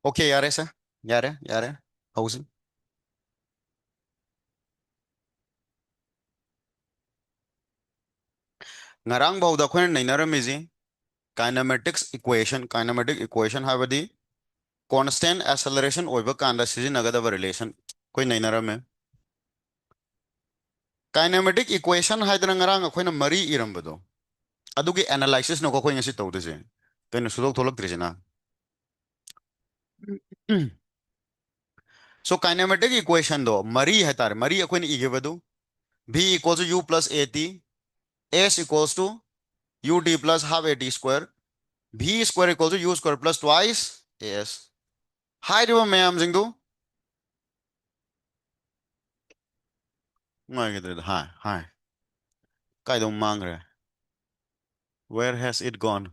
Okay, yare sa. Yare. Housing. Ngarang bawda khwen nainaramizi kinematic equation habadi constant acceleration over kanda sizinagada relation koi nainarame. Kinematic equation haidana ngarang akhwena mari irambado. Adugi analysis no ko khoi ngasi tawdese. Kena sudok tholak trisena. So kinematic equation do mari hatar mari akhwena igevadu v equals to u plus at s equals to ut plus half at square v square equals to u square plus twice as. Hairiba mayamsingdu ngagidred hi kaidong mangre. Where has it gone?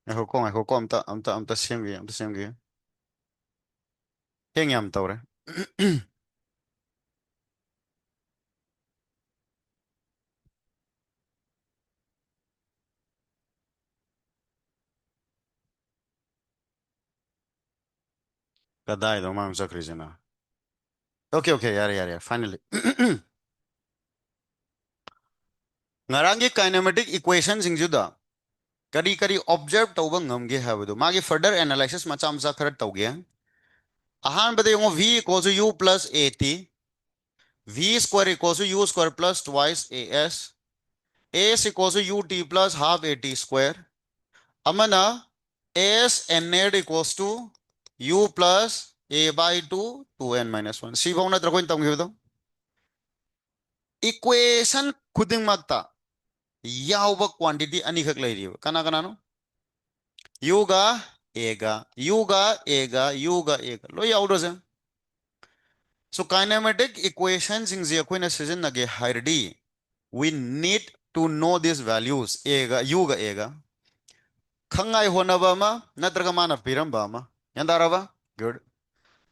Ako ko amta semgi heng yam tawre. Kadai do mam sakrizena. Okay, yare finally. Ngarangi kinematic equation singjuda kari observe tawba ngamge habado magi further analysis macha khara tawge. Ahan bade yongo v equals to u plus at v square equals to u square plus twice as equals to ut plus half at square amana s n equals to u plus a by 2 n minus 1 si bauna trakoin tamgido equation khuding magta yawba quantity ani khak leiri kana no yuga ega lo yawdo se. So kinematic equations in the equation season nage hiredi we need to know these values ega khangai honaba ma natraga mana piramba ma yandaraba good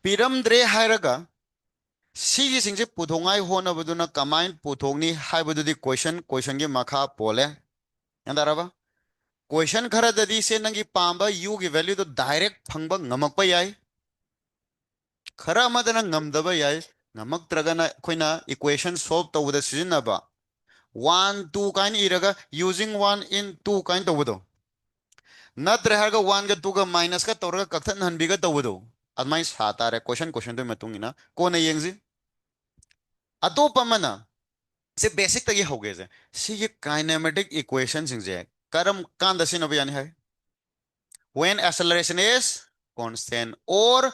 piramdre hairaga sigi singse puthongai honabaduna kamain puthongni haibadudi question gi makha pole yandaraba question khara dadi se nangi pamba u gi value to direct phangba ngamakpa yai khara amadana ngamdaba yai ngamaktragana khoina equation solve tawda sizinaba 1 2 kind iraga using 1 in 2 kind tawdo नत्र हरगा 1 ga 2 ga minus ka torga kaktan hanbiga tawdo admai satare question to matungina kona yengzi atopa mana se basic tagi hoge je si ye kinematic equation singje karam kanda sinabi yani hai when acceleration is constant or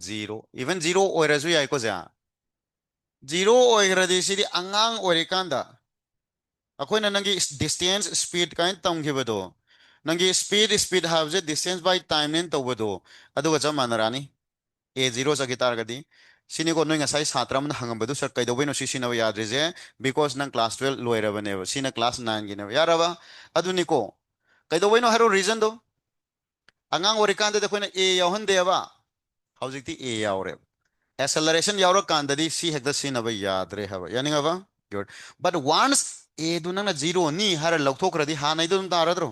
zero even zero oirazu yai ko ja zero oiradi sidi angang orikanda akoina nangi distance speed kain tamgibado nangi speed have je distance by time nen tawado aduga jamanarani a zero sa gitargadi sini ko noy ngasai satra man hangambadu sir kaido beno si sinaw yadreje because nang class 12 loirabane sina class 9 gine yaraba aduni ko kaido beno haro reason do angang orikanda de koina a yawhande ba hawjikti a yawre acceleration yawra kandadi si hekda sinaw yadre haba yaninga ba good but once a do nang zero ni har lokthokradi ha nai dum taradro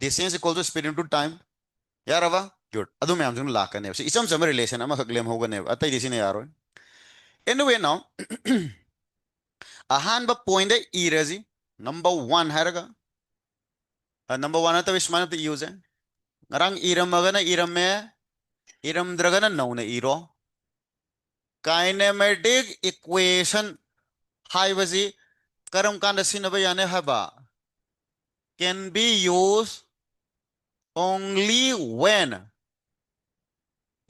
distance equal to speed into time yaraba good adu mayam jung lakane si isam sam relation ama khaklem hogane atai disine yaro anyway now ahan ba point de irazi number 1 haraga number 1 ata wisman to use ngarang iram magana irame iram dragana nauna iro kinematic equation haibazi karam kanda sinaba yane haba can be used only when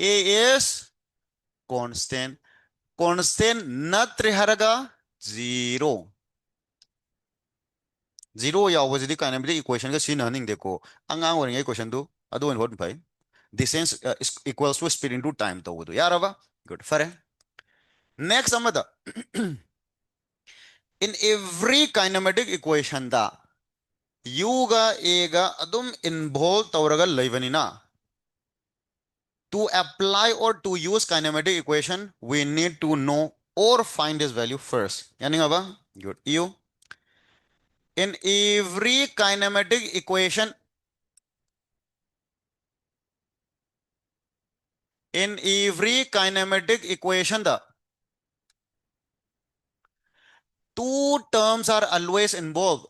a is constant natre haraga zero zero यावबजदी kinematic equation का सीन हनिंग देखो अंगांग O-ring equation दो अदो इन होट भाई distance equals to speed into time तो वो दो यार अब good फरे next समझ in every kinematic equation da u ga a ga adum involve तौरगा लेवनिना to apply or to use kinematic equation we need to know or find this value first यानी अब good you In every kinematic equation, the two terms are always involved.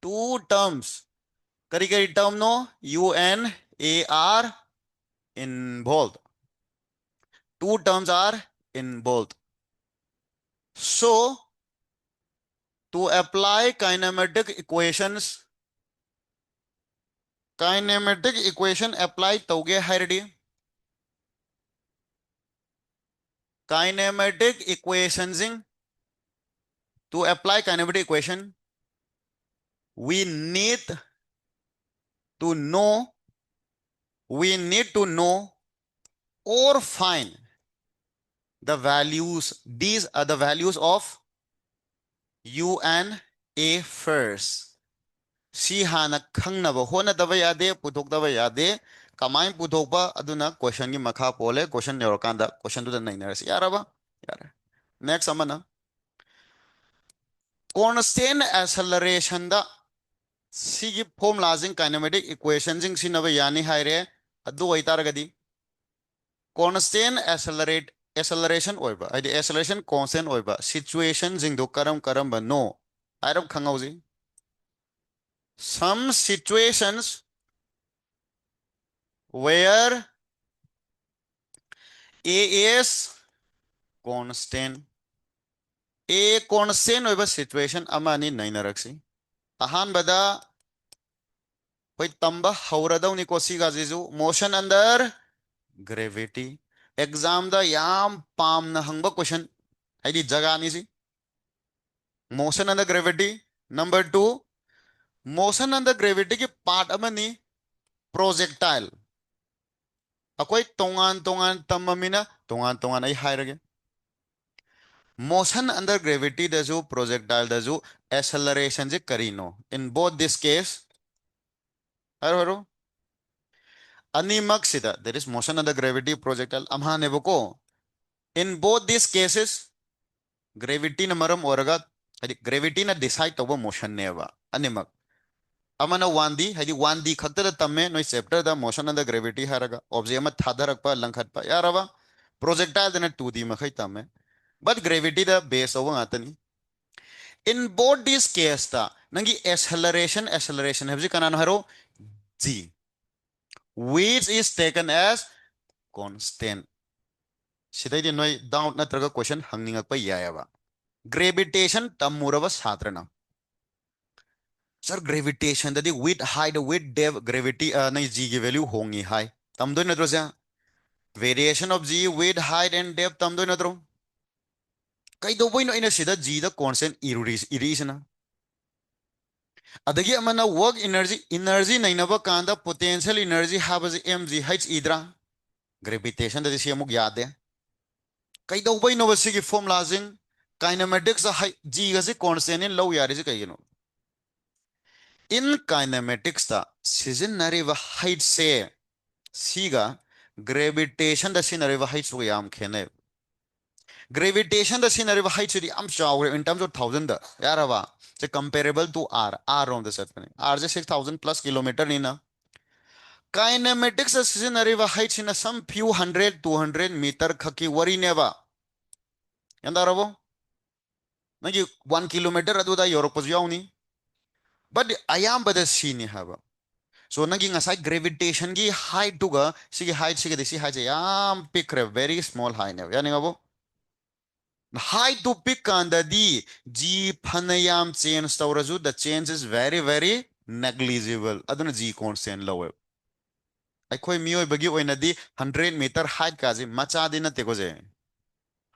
Two terms. Kari kari term no? UN, AR involved. Two terms are involved. So, to apply kinematic equation apply tauge hairdi. Kinematic equations to apply kinematic equation, we need to know, we need to know or find the values. These are the values of U and A first. Si hana khangnaba honadaba yade puthokdaba yade kamai puthokba aduna question gi makha pole question yorkanda question to the nainers yaraba yare. Next amana constant acceleration da sigi formula jing kinematic equation jing sinaba yani haire adu oitaragadi constant acceleration oiba adi acceleration constant oiba situation jing do karam ba no arab khangauji some situations where a is constant a constant oiba situation amani nainaraksi ahan bada hoi tamba hauradawni ko siga jisu motion under gravity exam da yam pam na hangba question haidi jaga ni si motion under gravity number 2 motion under gravity ki part amani projectile akoi tongan tamamina tongan ai hairage motion under gravity da jo projectile da jo acceleration je karino in both this case haro haro animak sida there is motion under gravity projectile amhane boko in both these cases gravity na maram oraga hadi gravity na decide toba motion neba animak amana 1D hadi 1D khakta da tamme noi chapter da motion under gravity haraga object ma thadarak pa langkhat pa yaraba projectile da na 2D ma khai tamme but gravity the base over atani in both these case ta nangi acceleration hebji kanano haro g which is taken as constant sidai di noi down natraga question hangninga pa yayaba gravitation tamuraba satrana sir gravitation dadi with height with depth gravity nai g की value होंगी high tamdo natro ja variation of g with height and depth tamdo natro kai do boy no ina sida g da constant irisina adagi amana work energy nainaba kanda potential energy habazi mg h idra gravitation da si amuk yade kai do boy no basigi formula jing kinematics g ga si constant in low yari ji kai no in kinematics ta seasonary wa height se siga gravitation da sinary wa height so yam khene gravitation the scenery of height city am sure in terms of thousand the yarava it's comparable to r on the set r just 6,000 plus kilometer in a kinematics the scenery of height in a some few hundred 200 meter khaki wari neva yandaravo nagi 1 kilometer adu da europe yauni but I am but the scene have so nagi ngasai gravitation gi height to ga sigi height sigi desi height yam pick very small high ne yani abo high to pick under the G Panayam change Taurazu, the change is very negligible. Aduna G constant lower. I quite mio bagi oinadi 100 meter height kazi macha dina tegoze.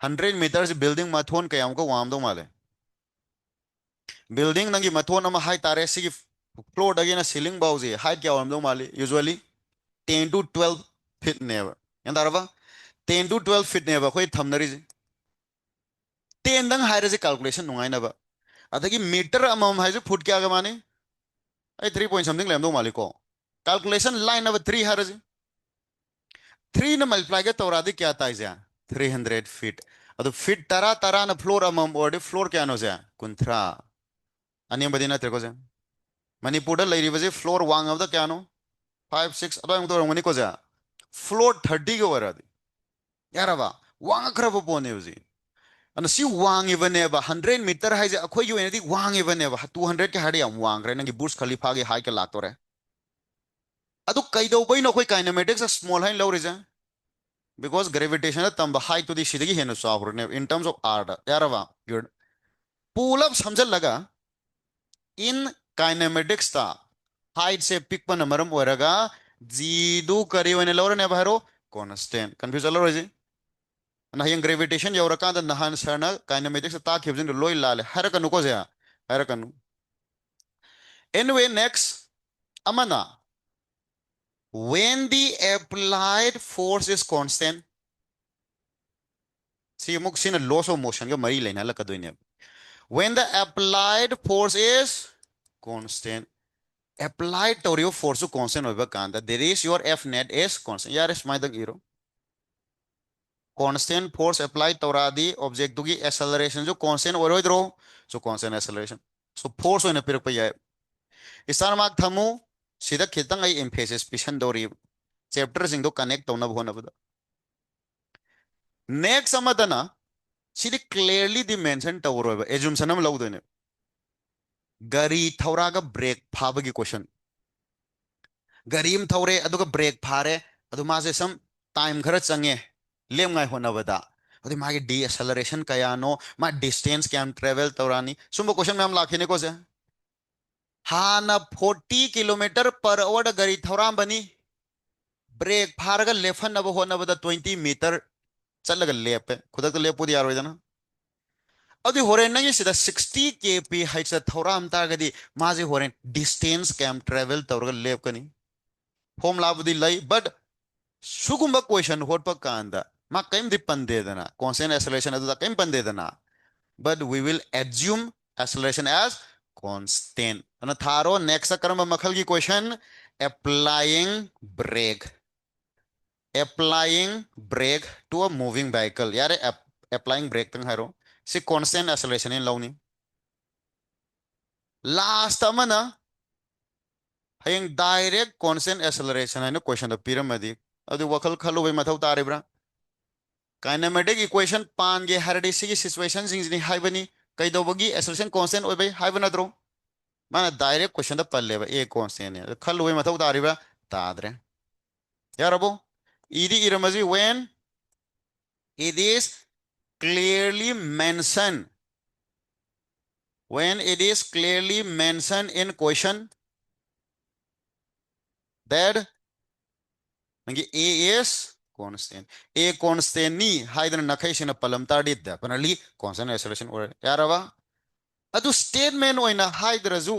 100 meters building mathon kayam ko wam do male. Building nangi mathon ama height tare sigi floor dagi na ceiling bauzi height kya wam do male usually 10 to 12 feet never. Yandarava 10 to 12 feet never koi thamnari 10 dang high calculation nungai na ba. अदगी meter अमम है जो foot क्या माने आई 3 point something लेम दो मालिको calculation line अब 3 हर 3 न मल्टीप्लाई के तौरादी क्या था इसे 300 फीट अब फीट तरा तरा न फ्लोर अमम और फ्लोर क्या नो से कुंथरा अनेबदी नत्रेको जे मणिपुर लेरिबजे फ्लोर वांगबदा क्यानो 5 6 अदम तोरंगनी को जे फ्लोर 30 के वरादी यारबा वांग खरब पोने उजी अन सी वांगे बनेबा 100 मीटर हाइजे अखोय यो एनदी वांगे बनेबा 200 के हाडे यम वांगरे नंगी बुर्ज खलीफा के हाई के लातोरे अदु कैदो बैनो कोई काइनेमेटिक्स स्मॉल हाइन लौरिजा because gravitation tamba height to the shidigi henu sabrne in terms of r yarava good pull up samjal laga in kinematics ta height se pick pa namaram oraga g du kari wene lore ne bharo constant confuse alro ji na yang gravitation yauraka da nahan sarna kinematics ta khibjin loi lale harakanu ko ja harakanu anyway next amana when the applied force is constant see muk sin loss of motion ga mari lena la kadoine when the applied force is constant applied to force constant over kanda there is your f net is constant yaar is maida giro constant force applied to radi object to acceleration jo constant oroidro so constant acceleration so force oina pir pa yae isar mak thamu sida khitang ai emphasis pisan dori chapter sing do connect to na bhona bada next amadana sidi clearly dimension to ro assumption am lawdone gari thauraga break phabagi question garim thore aduga break phare adu ma se sam time khara change lem ngai hona bada adu ma ge deceleration kaya no ma distance can travel taurani sumbo question में हम लाखिने को से हाना 40 kilometre per hour गरी थौराम बनी break फारगा लेफन अब होना बदा 20 metre चलगा लेप खुद तो लेपुदी यारोइदना अदु होरेन नंगी सिदा 60 kp हाइट से थौराम तागदी माजे होरेन डिस्टेंस कैम ट्रेवल तौरगा लेप कनी होम लाबुदी लाई बट सुगुम्बा क्वेश्चन होटपा कांदा मा कइम दि पंदेदना constant acceleration अदु कइम पंदेदना but we will assume acceleration as constant अन थारो नेक्स्ट कर्म मखल की question applying brake applying brake to a moving vehicle यार applying brake तंग हारो से constant acceleration इन लाउनी लास्ट अमना हयंग डायरेक्ट constant acceleration है ना क्वेश्चन द पिरामिड अदु वखल खलो वे मथौ तारिब्रा काइनेमेटिक इक्वेशन पान गे हरडी सिगी सिचुएशन सिंग नि हाइबनी कैदोबगी acceleration constant ओबे हाइबना द्रो माना डायरेक्ट क्वेश्चन द पल्लेबा ए constant ने खलो वे मथौ तारिब्रा ताद्रे यारबो इदी इरमजी when it is clearly mentioned when it is clearly mentioned in question that nangi a is constant a constant ni haidana nakai sina palam tadi da panali constant acceleration or yaraba adu statement oina haidraju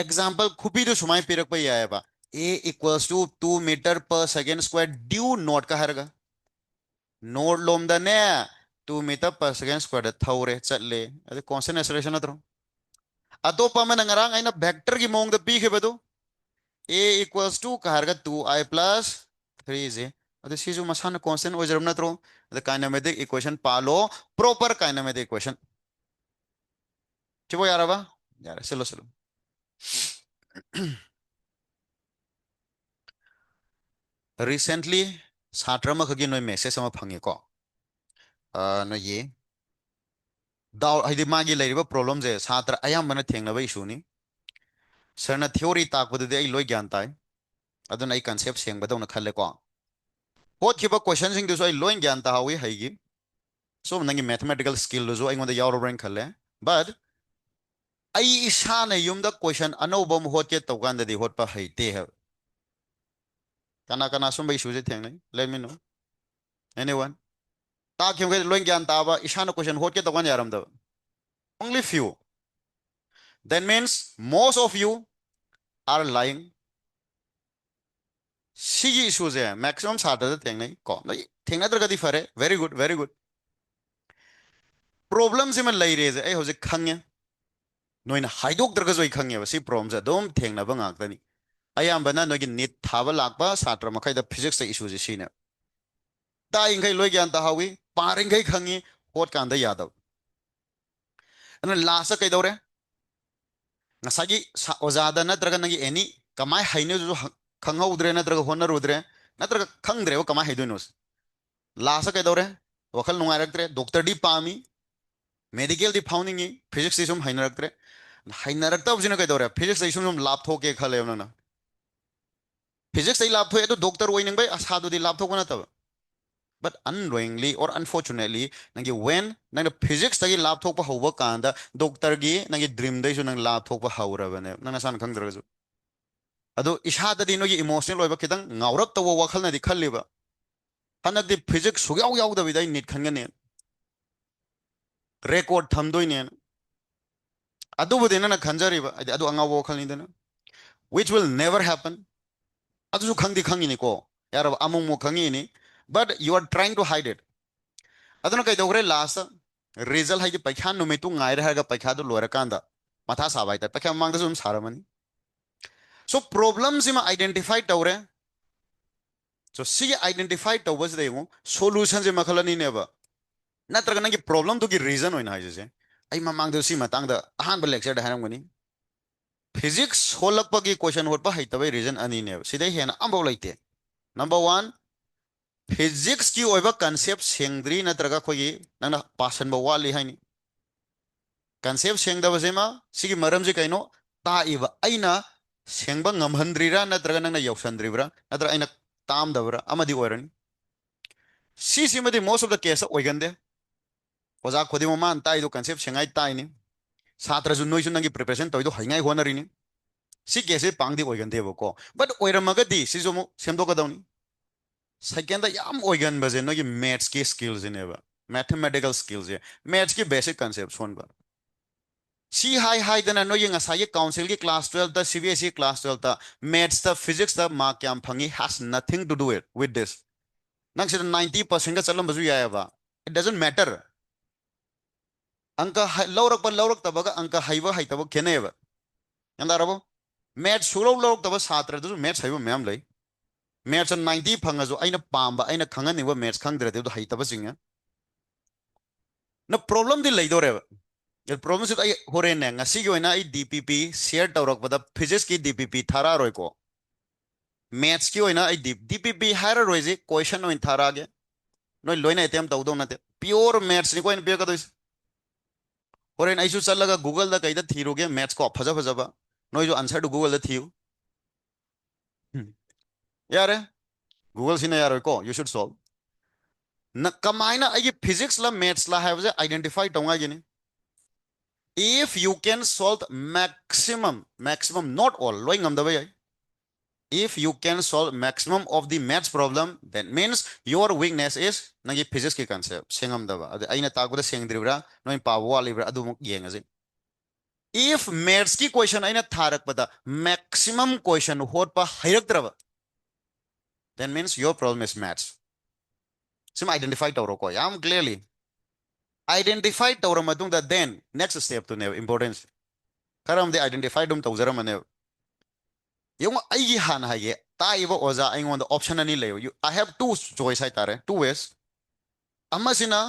example khubi do sumai pirak pa yayaba a equals to 2 meter per second square due not ka harga node lom da ne 2 meter per second square da thaure chatle adu constant acceleration atro atopa man ngarang aina vector gi mong da pi khebadu a equals to carga 2i plus 3j adu sizu masana constant ojaram natro the kinematic equation palo proper kinematic equation chibo yaraba yara selo selo recently satra ma khagi noi message ama phangi ko no ye daw haidi magi leiriba problem je satra ayam bana thengna ba issue ni sarna theory tak badu de ai loi gyan tai aduna ai concept seng badau na khalle ko hot khiba question sing du so ai loi gyan ta hawi haigi so nangi mathematical skill lo zo ai ngonda yaw rank khalle but ai isana yumda question anobam hot ke tawgan da di hot pa haite ha kana kana sum bai suje theng nai let me know anyone ta kyun ge loin gyan ta ba isana question hot ke tawgan yaram da only few that means most of you are lying sigi issues hai maximum sada da theng nai ko nai theng na dar ga di fare very good problem se man lai re ai ho je khang noina haidok dar ga joi khang ya si problem za dom theng na ba ngak tani ayambana nogi nit thaba lakba satra makai da physics ta issue je sine ta ingai loi gyan ta hawi paringai khangi hot kan da yadaw ana last kai dore ꯉꯁꯥꯏꯒꯤ ꯑꯣꯖꯥꯗ ꯅꯠꯇ꯭ꯔꯒ ꯅꯪꯒꯤ any ꯀꯃꯥꯏ ꯍꯩꯅꯣꯗꯨꯁꯨ ꯈꯪꯍꯧꯗ꯭ꯔꯦ ꯅꯠꯇ꯭ꯔꯒ ꯍꯣꯠꯅꯔꯨꯗ꯭ꯔꯦ ꯅꯠꯇ꯭ꯔꯒ ꯈꯪꯗ꯭ꯔꯦꯕ ꯀꯃꯥꯏ ꯍꯩꯗꯣꯏꯅꯣ ꯂꯥꯁꯇ ꯀꯩꯗꯧꯔꯦ ꯋꯥꯈꯜ ꯅꯨꯡꯉꯥꯏꯔꯛꯇ꯭ꯔꯦ ꯗꯣꯛꯇꯔꯗꯤ ꯄꯥꯝꯃꯤ ꯃꯦꯗꯤꯀꯦꯜꯗꯤ ꯐꯥꯎꯅꯤꯡꯉꯤ ꯐꯤꯖꯤꯛꯁꯇꯤ ꯁꯨꯝ ꯍꯩꯅꯔꯛꯇ꯭ꯔꯦ ꯍꯩꯅꯔꯛꯇꯕꯁꯤꯅ ꯀꯩꯗꯧꯔꯦ ꯐꯤꯖꯤꯛꯁꯇꯩ ꯁꯨꯝ ꯂꯥꯞꯊꯣꯛꯀꯦ ꯈꯜꯂꯦꯕ ꯅꯪꯅ ꯐꯤꯖꯤꯛꯁꯇꯩ ꯂꯥꯞꯊꯣꯛꯑꯦ ꯑꯗꯣ ꯗꯣꯛꯇꯔ ꯑꯣꯏꯅꯤꯡꯕꯩ ꯑꯁꯥꯗꯨꯗꯤ ꯂꯥꯞꯊꯣꯛꯄ ꯅꯠꯇꯕ but unknowingly or unfortunately nangi when nang physics tagi lap thokpa hoba kanda doctor gi nangi dream dai su nang lap thokpa haurabane nang san khangdraju ado isha da di no gi emotional oiba kitang ngaurak tawa wakhal na di khalliba hanak di physics sugyau yau da bidai nit khangane record thamdoi ne adu bu dena na khanjariba adu anga wakhal ni dena which will never happen adu su khangdi khangi ni ko yar amung mo khangi ni but you are trying to hide it aduna kai dogre last result hai paikha numitu ngai ra ga paikha do lora kanda matha sabai ta paikha mang da sum saramani so problems ima identify tawre so see identify tawbas de mo solution je makhalani ne ba natraga nangi problem to ki reason hoina hai je ai mamang do si matang da ahan ba lecture da haram gani physics holak pa ki question hot pa hai tabai reason ani ne sidai hena ambo laite number 1 physics ki oiba concept sengdri natraga khogi nana passion ba wali haini concept sengdabasema sigi maramje kaino ta'iba aina sengba ngamhandrira natraga nangna yausandribra natra aina tamdabra amadi oirani si simadi most of the case oigande oja khodi mo man tai do concept sengai tai ni satra ju noisu nangi preparation toido haingai honarini si case pangdi oigande boko but oiramagadi si jo mo semdo kadawni second da yam oigan baje no gi maths ki skills ineba mathematical skills ye maths ki basic concepts honba si hai hai dana no yang asai council ki class 12 ta CBSE class 12 ta maths ta physics ta mark kyam phangi has nothing to do it with this nang sida 90% ka chalam bazu ya ba it doesn't matter angka laurak tabaga angka haiba hai taba khene ba yanda rabo maths sulo laurak taba satra du maths haiba ma'am lai maths 90 phanga jo aina pamba aina khangani ba maths khangdre de hai taba singa na problem di leidore ba ये problem से आई हो रहे हैं ngasi gi oina ai DPP share tawrak bada physics ki DPP thara roi ko maths ki oina ai DPP hara roi je question oin thara ge noi loina attempt tawdo na te pure maths ni ko in pe ka dois horen ai su challaga google da kaida thiroge maths ko phaja phaja ba noi jo answer to google da thiu yare google sine yaro ko you should solve na kamaina ai physics la maths la have identify tonga gini if you can solve maximum not all loing am da way if you can solve maximum of the maths problem that means your weakness is nangi physics ki concept sengam da ba aina ta ko da seng dribra noi pa wa libra adu muk yenga je if maths ki question aina tharak pada maximum question hot pa hairak traba that means your problem is maths sim identify tawro ko yam clearly identify tawro matung da then next step to ne importance karam de identify dum tawzara mane yung aigi han haye ta ibo oza aingon the option ani leyo you I have two choice hai tare two ways amma sina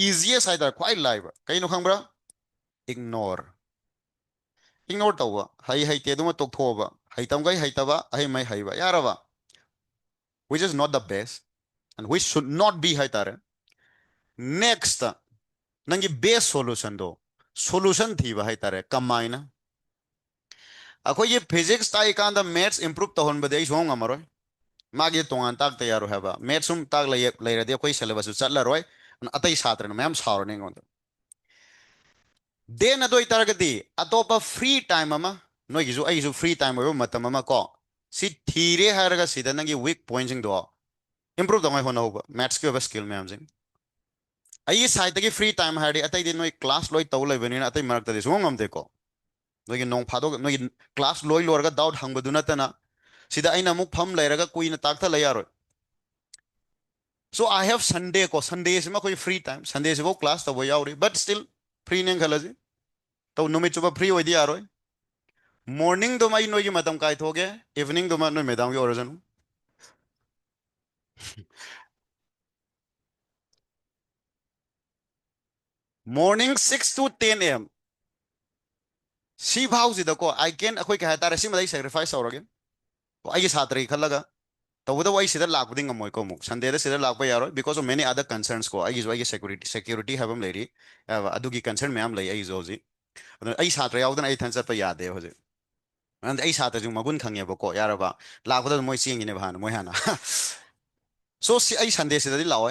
easiest hai tar quite live kai no khangbra ignore tawwa hai hai te dum tok thoba hai tam gai hai taba ai mai hai ba yaraba which is not the best and which should not be hai tare next nangi best solution do solution thi ba hai tare kamaina akoi ye physics tai kan da maths improve to hon ba dei song amaro मागे तोंगान ताक तैयार है बा math सुम ताक ले रदे कोई syllabus चल रोय अतई छात्र मैम सावरने गोंद दे न दो इतरगदी अतोप फ्री टाइम अमा नोगिजु आइजु फ्री टाइम ओबो मतम अमा को सि थीरे हारगा सिदा नंगी वीक पॉइंट जिंग दो इंप्रूव दंगाय होना होबा मैथ्स के स्किल मैम जिंग आई साइड की फ्री टाइम हारदी अतई दि नोय क्लास लोय तौ लेबनी अतई मरक तदि सुंग ngam de ko नोगी नोंग फादो नोगी क्लास लोय लोरगा डाउट हंगबदु नतना सिदा अइना मुक फम लेरगा कुइना ताकथा लयारो so I have Sunday ko Sunday se ma koi free time Sunday se wo class to wo yauri but still free neng khalaji to numi chuba free oi di aroi morning do mai noi gi matam kai thoge evening do ma noi medam gi origin morning 6 to 10 a.m सी भाव को I can अखोई कह तारे सी मदई sacrifice तौरगे तो आई Sartre खलगा तब वही सिद लापदी गमोको मुक Sunday सिद लाप यारो because of many other concerns को आई सेक्यूरिटी है लेरी अदुगी कंसर्न मैम लई आई जोजी आई सात्र यावदन आई थन चप यादे होजे and ai sa ta jung magun khang yeba ko yaraba lakpada moi ching ne bhan moi hana so si ai sunday se di lawe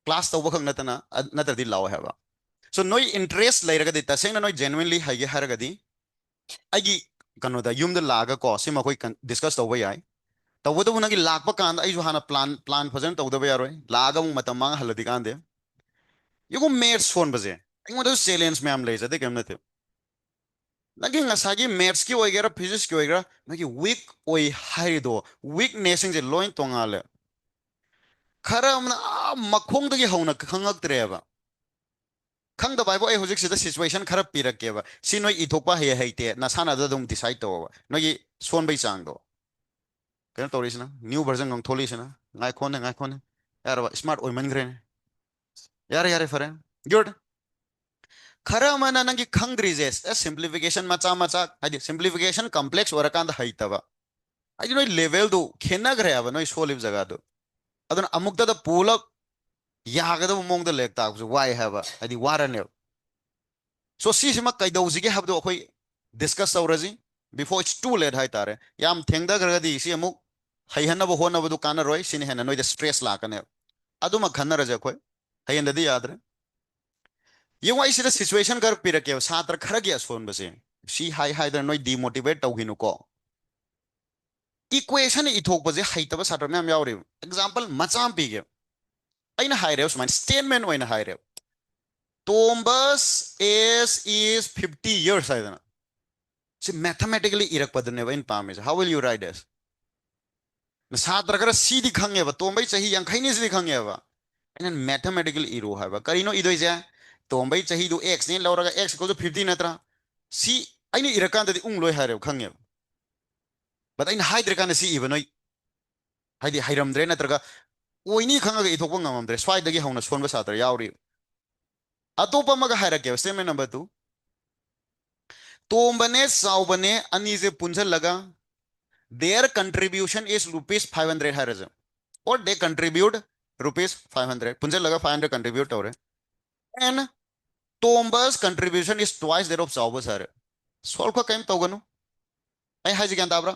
class to khang natana natar di lawe haba so noi interest leiraga di taseng na noi genuinely haige haraga di agi kano da yum da laga ko sima koi discuss to yai tawdo bu nagi lakpa kan ai ju hana plan fajan tawdo ba yaroi laga mu matam mang haladi kan de yugo mates phone baje ai mo da challenge me am leja de kem na nagi ngasagi maths ki oigera physics ki oigera nagi weak oi haido weakness je loin tongale khara amna makhong dagi hauna khangak treba khang da bai bo ai hojik sida situation khara pirak ke ba si noi ithokpa he heite na sana da dum decide to ba noi son bai chang do kan to risna new version ngong tholi sina ngai khone yar ba smart oi man gre yar yar fare good khara mana nangi khangdri jes a simplification macha macha hadi simplification complex warakan da haitaba I know level do khenna gre aba no so live jaga do adon amukta da pull up yaga da mong da lek ta so why have adi warane so si sima kai do zige have do khoi discuss auraji before it's too late hai tare yam thengda gra di si amuk hai hanna bo hona bu kana roi sin hena no the stress la kane aduma khanna raja khoi hai enda di yadre ye wai si the situation gar pirake satra khara gya son base si hai hai da no demotivate tawhinu ko equation ithok baje haitaba satra myam yawre example macham pige aina haire usman statement oina haire Tombas age is 50 years aidana see mathematically irak padne in pames how will you write this na satra kara c di khange ba tombai chahi yang khaini si khange ba aina mathematical iro ha ba karino idoi ja tombai chahi du x ne lauraga x ko 50 natra c aina irakan da ung loi haire khange but aina haidre kan si ibanoi haidi hairamdre natraga oini khanga ithokpa ngamamdre swaidagi hauna sonba satra yauri atopa maga hairake statement number 2 tombane saubane ani je punjal laga their contribution is rupees 500 hairajam or they contribute rupees 500 punjal laga 500 contribute tore and tombas contribution is twice that of saubas har solve ka kaim toganu ai haji gan tabra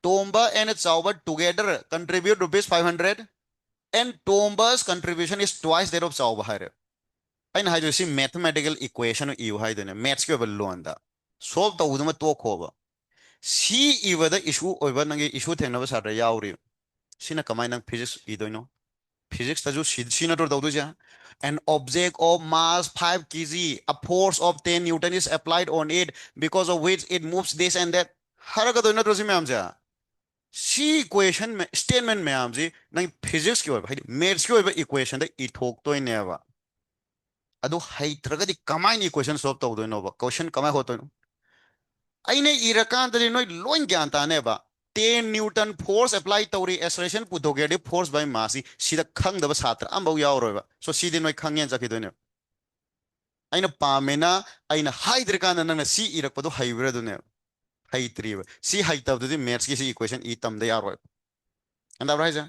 tomba and sauba together contribute rupees 500 and tomba's contribution is twice that of sauba har aina haji si mathematical equation you haidene maths ke bal lo anda solve tawduma to khoba si ibada issue oiba nangi issue thengna ba satra yauri sina kamai nang physics idoino physics ta ju sina tor dawdu ja an object of mass 5 kg a force of 10 newton is applied on it because of which it moves this and that haraga doina tor si me amja si equation me statement me amji nang physics ki oiba maths ki oiba equation da ithok to ne ba adu haitraga di kamai ni equation solve tawdoino ba question kamai hotoino aine irakan noi loin gyan ta ne ba 10 newton force apply tawri acceleration puthogedi force by mass sida khang da satra ambau yaw roi ba so sidi noi khangyen jaki doine aina pamena aina haidre kan nang si irak padu haibra dune haitri ba si haitaw du maths ki si equation e tam de yaroi and that right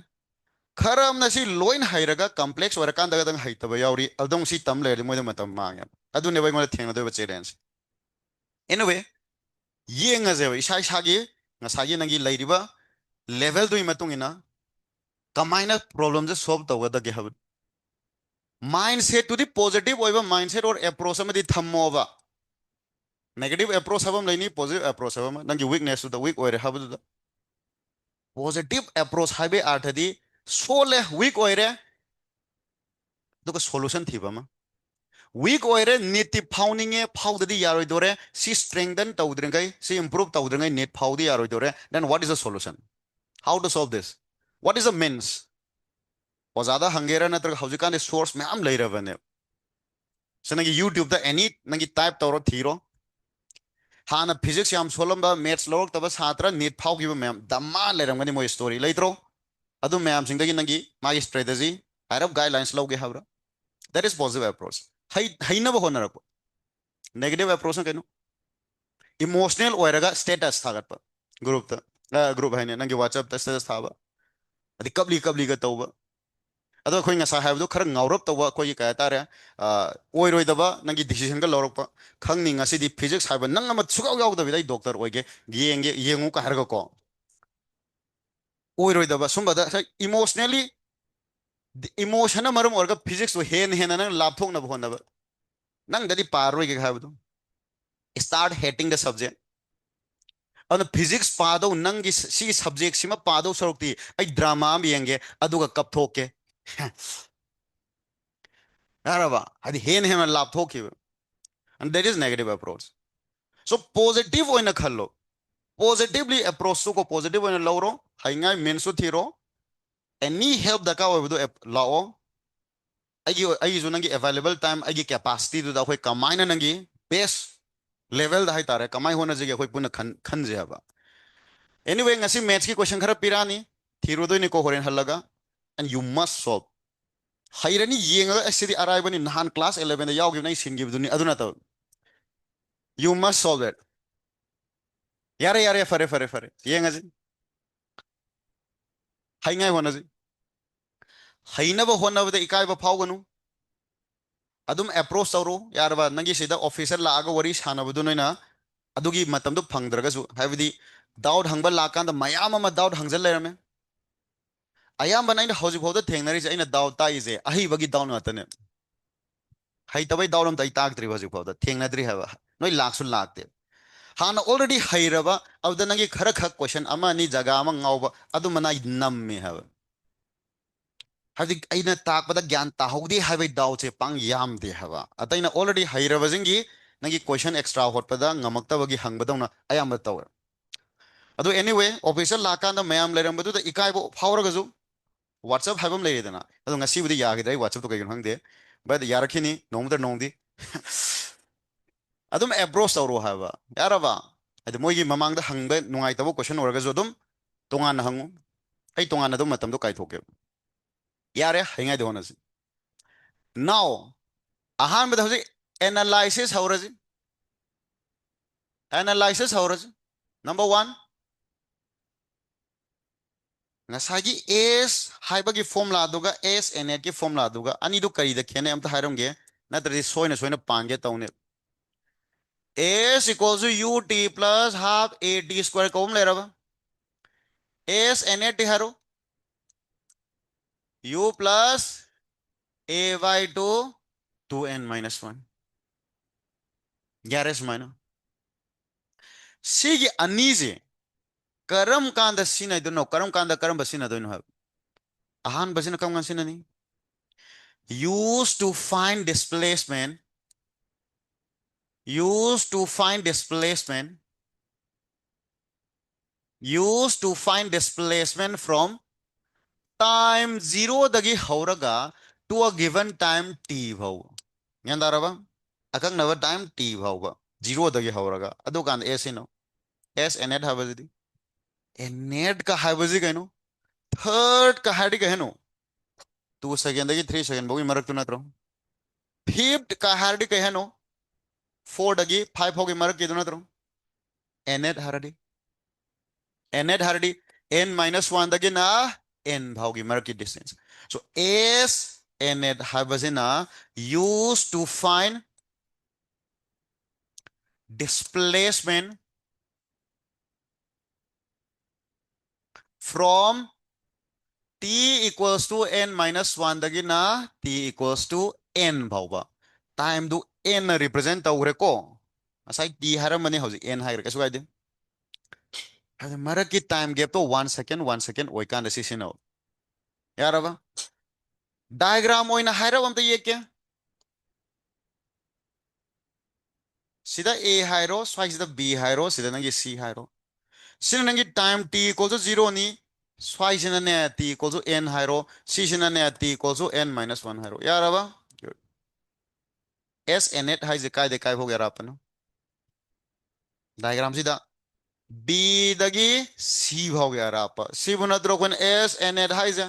kharam na si loin hairaga complex warakan daga dang haitaw yawri aldong si tam le mo de matam mangya adu ne bai mo thengna do ba challenge anyway yenga je isa isagi ngasagi nangi leiriba level dui matung ina kamaina problem je solve tawga da ge hab mindset to the positive oiba mindset or approach amadi thammo ba negative approach habam laini positive approach habam nangi weakness to the weak oire hab da positive approach habe arthadi sole weak oire to solution thiba ma weak oire niti fauninge faudadi yaroi dore si strengthen tawdrengai si improve tawdrengai net faudi yaroi dore then what is the solution how to solve this what is the means ozada hangera natra haujikan source me am leirabane sanagi youtube da any nangi type tawro thiro hana physics yam solamba maths log taba satra net phau giba mem damma leramgani mo story leitro adu mem singdagi nangi magi strategy arab guidelines loge habra that is positive approach hai haina bo honar negative approach kenu emotional ओइरगा status थागत group group है नंगे WhatsApp status थाबा अदि कबली कबली गा तौबा अदो खोई ngasa हाइबदो खर ngawrap तौबा खोई का तारे ओइरोइदबा नंगी डिसीजन गा लौरकपा खंगनी ngasi di physics हाइबा नंग अमा सुगाव यावदबि दai डॉक्टर ओइगे येंगे येंगु का हरगा को ओइरोइदबा सुंबदा इमोशनली इमोशन मरम ओरगा फिजिक्स हेन हेन नंग लापथोक न होनबा नंग ददि पारोइगे हाइबदो start hating the subject अन फिजिक्स पादो नंगी सी सब्जेक्ट सिमा पादो सरुक्ति आई ड्रामा am येंगे अदुगा कपथोके यारबा हदि हेन हेन लापथोकी and that is negative approach so positive ओइना खल्लो positively approach को positive ओइना लौरो हाइंगाय मेनसु थीरो any help दका ओबदो लाओ आई जो नंगी available time आई capacity दु दा होय कमाइना नंगी best level दा हाय तारे कमाई होना जगे होय पुना खन जे हबा anyway ngasi maths की क्वेश्चन खरा पिरानी थीरोदोइनि को होरेन हल्लगा and you must solve हाइरनी येंगा एसिदी अराइबनी नहान क्लास 11 दा यावगिब नै सिनगिबदुनी अदुना तो you must solve it यारे यारे फरे फरे फरे येंगा जी हाइंगाय होना जी हाइनबो होनबदे इकायबो फावगनु अदुम अप्रोच तौरो यारबा नंगी सिदा ऑफिसर लागा वरी सानबदु नैना अदुगी मतमदु फंगद्रगसु हाइबदी डाउट हंगबा लाकांदा मयाम अमा डाउट हंगजल लेरमे अयाम बनाइन हौजिक होदा थेंगनरी जे अइना डाउट ताइजे अहिबगी डाउट नतने हाइ तबै डाउट अम ताइ ताकद्रि हौजिक होदा थेंगनद्रि हबा नोइ लाखसु लाकते हाना ऑलरेडी हाइरबा अबदा नंगी खर खक क्वेश्चन अमा नि जगह अमा ngawba अदु मनाइ नम्मे हबा हादि अइना ताकबदा ज्ञान ताहौदि हाइबै डाउट से पांग यामदे हबा अतैना ऑलरेडी हाइरबजिंगी नंगी क्वेश्चन एक्स्ट्रा होटपदा ngamaktabagi hangbadawna ayamba tawर अदु एनीवे ऑफिसर लाकांदा मयाम लेरमबदु इकाइबो फावरगजु WhatsApp हाइबम लेरेदना अदु ngasiबुदि यागिदै WhatsApp तो कइगन हंगदे बट यारखिनी नोंमदर नोंदि अदुम अप्रोच तौरो हाबा यारबा अदु मोइगी ममांगदा हंगबे नुंगाइतबो क्वेश्चन ओरगजु अदुम तोंगान हंगु अइ तोंगान अदुम मतमदो काइथोके यारे हाइंगाइ दोनसि नाउ अहानबदा हजि एनालाइसिस हौरजि एनालाइसिस हौरजि नंबर 1 ngसागी s हाइबगी फॉर्मूला दुगा s n की फॉर्मूला दुगा अनि दु करी द खेने अमता हाइरमगे नतरि सोइना सोइना पांगे तौने s equals to ut plus half at square कौम ले रहा s n t हारो u plus a by 2 2n minus 1 ग्यारह माइना सिगी अनीजे करम कांदा सिना दोनो करम कांदा करम बसिना दोनो है अहान बसिना कम सिना नहीं used to find displacement used to find displacement used to find displacement from time 0 दगी हौरगा to a given time t भाव यांदारबा अकंगनबा टाइम t भाव 0 दगी हौरगा अदु कान s इनो s net हाबजि net का हाबजि कइनो थर्ड का हाडी कहनो 2 सेकंड दगी 3 सेकंड बोगी मरक तु नत्रो फिफ्थ का हाडी कहनो 4 दगी 5 होगी मरक किदु नत्रो net हारडी net हारडी n minus 1 दगी ना n भावगी मरक की distance so s net हाबजिना used to find displacement from t equals to n minus 1 दगी ना t equals to n भावबा टाइम दु n रिप्रेजेंट तौरे को असai t हारम मने हौजी n हाइर कसु गाइदे मरक की टाइम गैप तो 1 सेकंड 1 सेकंड ओइ कान सिसिनो यारबा डायग्राम ओइना हाइरब अमते ये के सिदा a हाइरो स्वाइ सिदा b हाइरो सिदा नंगी c हाइरो सिदा नंगी टाइम t इक्वल टू 0 नी स्वाइ सिना ने t इक्वल टू n हाइरो c सिना ने t equal to n minus 1 हाइरो यारबा s n net हाइ जे काय दे काय हो गया अपन डायग्राम सिदा b दगी c हो गया राप c बुनद्रो कोन s n net हाइ जे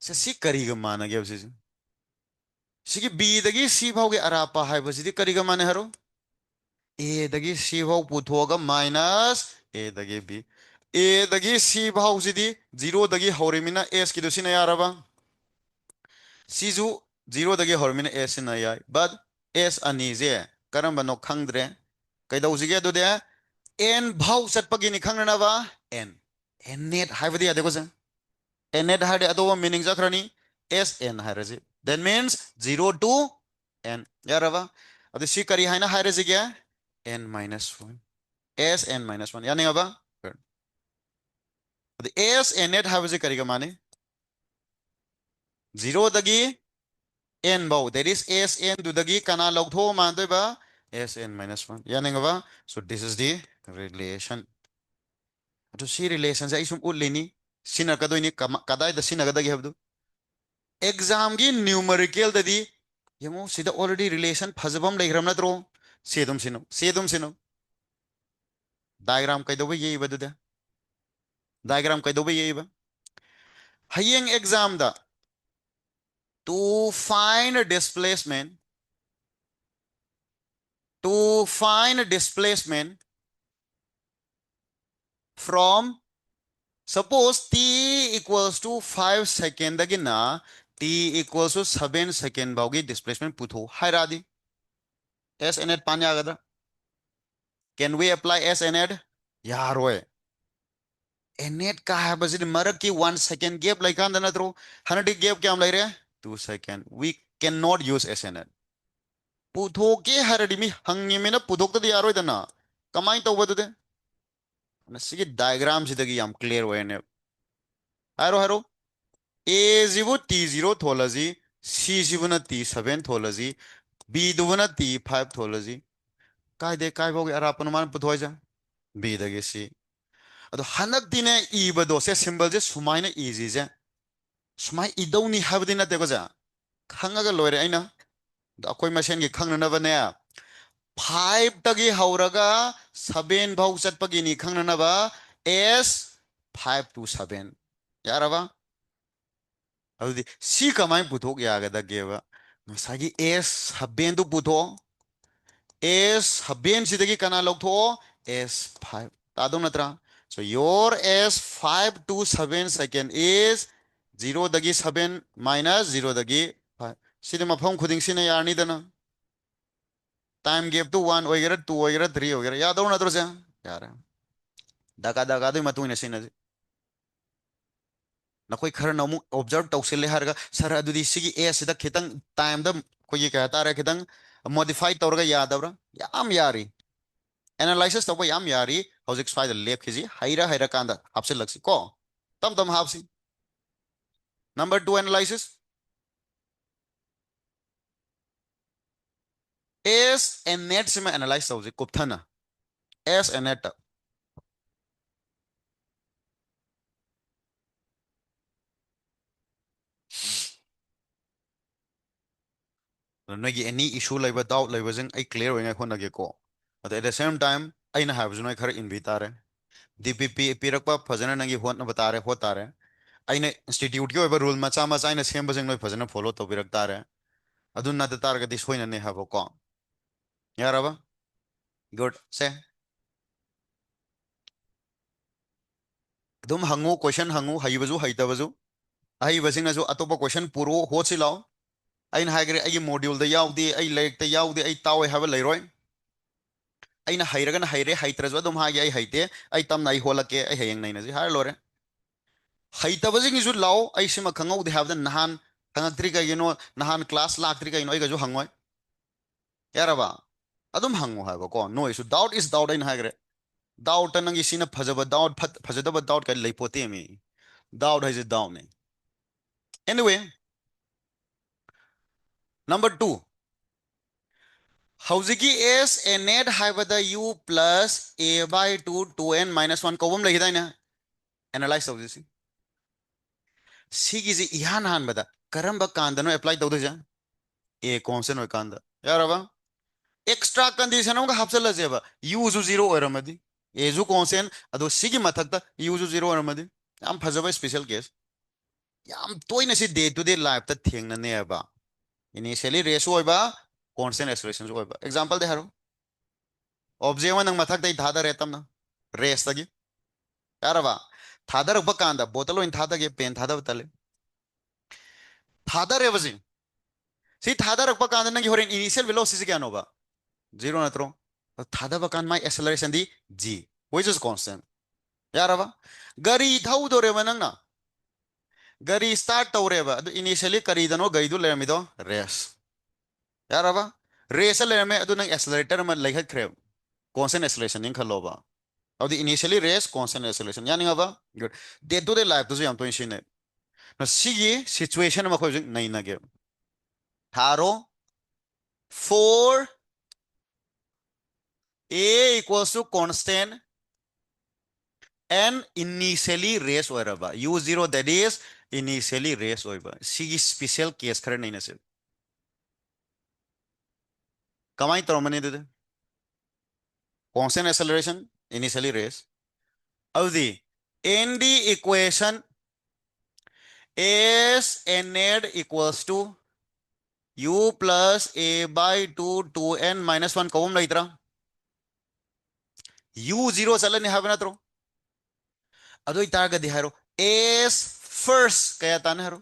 से c करी ग मान गया उसे सिगी b दगी c भाव के अरापा हाइ बसिदी करी ग माने हरो A dagi C भाव पुथोगा minus A dagi B A dagi C भाव सिदी 0 dagi हौरिमिना S की दुसिना यारबा Cju 0 dagi हौरिमिना S ना याय but S ani je करम बनो खंगद्रे कैदौजिगे दुदे N भाव चटपगी नि खंगना बा N N net हाइबदी यादे को से N net हाइडे अदो मीनिंग जाखरनी S N हाइरजी that means 0 to N यारबा अदे C करी हाइना हाइरजी क्या N minus 1 S N minus 1 यानी अब S N net हाइबजी करी माने 0 दगी N बाउ that is S N दुदगी कना लौथो मानदोय बा S N minus 1 यानी अब so this is the relation तो सी रिलेशन से इसुम उल्लेनी सिना कदोइनी कदाय द सिना कदगी हबदु एग्जाम की न्यूमेरिकल ददी यमो सिदा ऑलरेडी रिलेशन फजबम लेग्रम नत्रो सेदुम सिनो डायग्राम कैदोबे ये बदुदा डायग्राम कैदोबे ये बा हयेंग एग्जाम दा to find displacement to find displacement from suppose t equals to 5 second dagina t equals to 7 second baugi displacement putho hairadi s n net panya gadra can we apply s n net yaroy n net ka habazid marak ki 1 second gap like kan natro 100 gap kyam lai re 2 second we cannot use s n net putho ke haradi mi hangi mena puthok ta yaroy dana kamai tawbadu ꯁꯤꯒꯤ ꯗꯥꯏꯒ꯭ꯔꯥꯝꯁꯤꯗꯒꯤ ꯌꯥꯝ clear ꯑꯣꯏꯅꯦ ꯍꯥꯏꯔꯣ A ꯁꯤꯕꯨ T0 ꯊꯣꯜꯂꯁꯤ C ꯁꯤꯕꯨꯅ T7 ꯊꯣꯜꯂꯁꯤ B ꯗꯨꯕꯨꯅ T5 ꯊꯣꯜꯂꯁꯤ ꯀꯥꯏꯗꯦ ꯀꯥꯏꯐꯥꯎꯒꯤ ꯑꯔꯥꯞꯄꯅꯣ ꯃꯥꯅ ꯄꯨꯊꯣꯛꯏꯁꯦ B ꯗꯒꯤ C ꯑꯗꯣ ꯍꯟꯗꯛꯇꯤꯅꯦ ꯏꯕꯗꯣ ꯁꯦ ꯁꯤꯝꯕꯜꯁꯦ ꯁꯨꯃꯥꯏꯅ ꯏꯁꯤꯁꯦ ꯁꯨꯃꯥꯏ ꯏꯗꯧꯅꯤ ꯍꯥꯏꯕꯗꯤ ꯅꯠꯇꯦꯀꯣ ꯁꯦ ꯈꯪꯉꯒ ꯂꯣꯏꯔꯦ ꯑꯩꯅ ꯑꯩꯈꯣꯏ ꯃꯁꯦꯟꯒꯤ ꯈꯪꯅꯅꯕꯅꯦ 5 तगी हौरगा 7 भाव चटपगिनी खंगननबा S 5 to 7 यारबा अदुदि सी कमाय पुथोक यागदगेबा मसागी S 7 दु पुथो S 7 सिदगी कना लौथो S 5 तादो नत्रा so your S 5 to 7 second is 0 दगी 7 minus 0 दगी 5 सिदे मफम खुदिंग सिने यारनी दना टाइम गैप तो 1 वगैरह 2 वगैरह 3 वगैरह याद हो ना तो से यार दगा दगा दो मतु ने सिन नखोई खर नमु ऑब्जर्व तौसिले हरगा सर अदुदि सिगी ए सिदा खितंग टाइम द कोई कह तारे खितंग मॉडिफाई तौरगा यादवरा याम यारी एनालिसिस तब याम यारी हौजिक स्वाइद लेप खिजी हाइरा हाइरा कांदा हापसे लगसी को तम तम हापसी number 2 analysis S N net से मैं एनालाइज तौजी कुपथना एस एन नेट नोगी एनी इशू लेबा डाउट लेबा जों आई क्लियर होइना खोनागे को at the same time aina habju noi khar invi tare DPP pirakpa fajana nangi hot na batare ho tare aina institute ki oiba rule macha macha aina semba jeng noi fajana follow to birak tare adun na tar ga dis hoina ne habo ko yaraba good se dum hangu question hangu haibaju haitabaju ai basing na jo atopa question puro ho silao aina hagre ai module da yaudi ai lek ta yaudi ai tawe haba leiroi aina hairagan haire haitrajo dum hagi ai haite ai tam nai holake ai hayeng nai na ji har lore haitabajing isu lao ai sima khangau de have the nahan khangakri ka you know nahan class laktri ka you know ai ga jo hangoi yaraba adum hangu ha ko no isu doubt is doubt in hagre doubt nangi sina phajaba doubt phajadaba doubt ka leipote mi doubt has a down anyway number 2 howziki is a net haibada u plus a by 2 2n minus 1 kobum lehida na analyze howzisi sigisi ihan han bada karamba kandano apply tawda ja a constant hoy kanda yaraba extra condition amga hapsala jeba u zu 0 oramadi a zu constant ado sigi mathakta u zu 0 oramadi yam phajaba special case yam toina si day to day life ta thengna ne ba initially ratio oiba constant acceleration oiba example de haro object अमा नंग मथक दई थादरे तमना race तगी यारबा थादरक बकांदा बोतल ओइन थादगे pen थादब तले थादरे बजी सी थादरक बकांदा नंगी होरेन initial velocity क्या नोबा जीरो नत्रो थादब कान माय एक्सेलरेशन दी g which is constant यारबा गरी थौदोरे नंगना गरी स्टार्ट तौरेबा अदु इनिशियली करीदनो गईदु लेरमिदो रेस यारबा रेस लेरमे अदु नंग एक्सेलरेटर म लेखखरे constant acceleration ning khaloba of the initially raise constant acceleration yani aba good day to day life to yam to shine na sigi situation ma khoi nai na ge tharo 4 a equals to constant and initially raise oiraba u0 that is initially raise oiba sigi special case khare nai na se kamai tormani de constant acceleration initially raise of the nd equation is n equals to u plus a by 2 2n minus 1 कौन नहीं तरह u 0 चलन है बना तरो अदो इतार गति है रो s first कया ताने है रो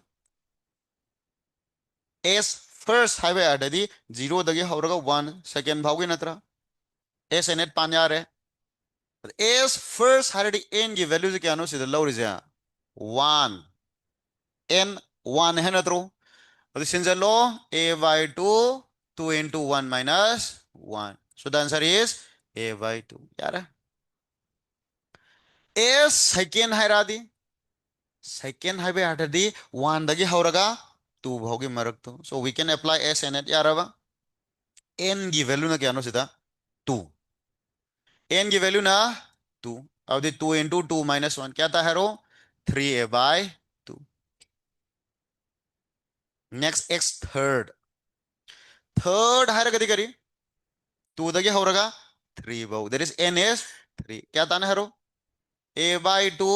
s first है बे अडदी 0 दगे होरगा 1 सेकंड भागो न तरह s net पान्या रे s first है डी n की वैल्यू क्या नो सिद्ध लो रिजा 1 n 1 है न तरो अदो सिंजलो a by 2 2 into 1 minus 1 so the answer is a by 2 यार S second हायरादी second हाइबे आठदी 1 दगी हौरगा 2 भौगी मरक तो so we can apply S and it यारबा n की वैल्यू ना क्या नो सीधा 2 n की वैल्यू ना 2 अब दी 2 into 2 minus 1 क्या था harrow 3a by 2 next x third हायरा कदी करी 2 दगी हौरगा 3 बहु that is n is 3 क्या था ना harrow a by 2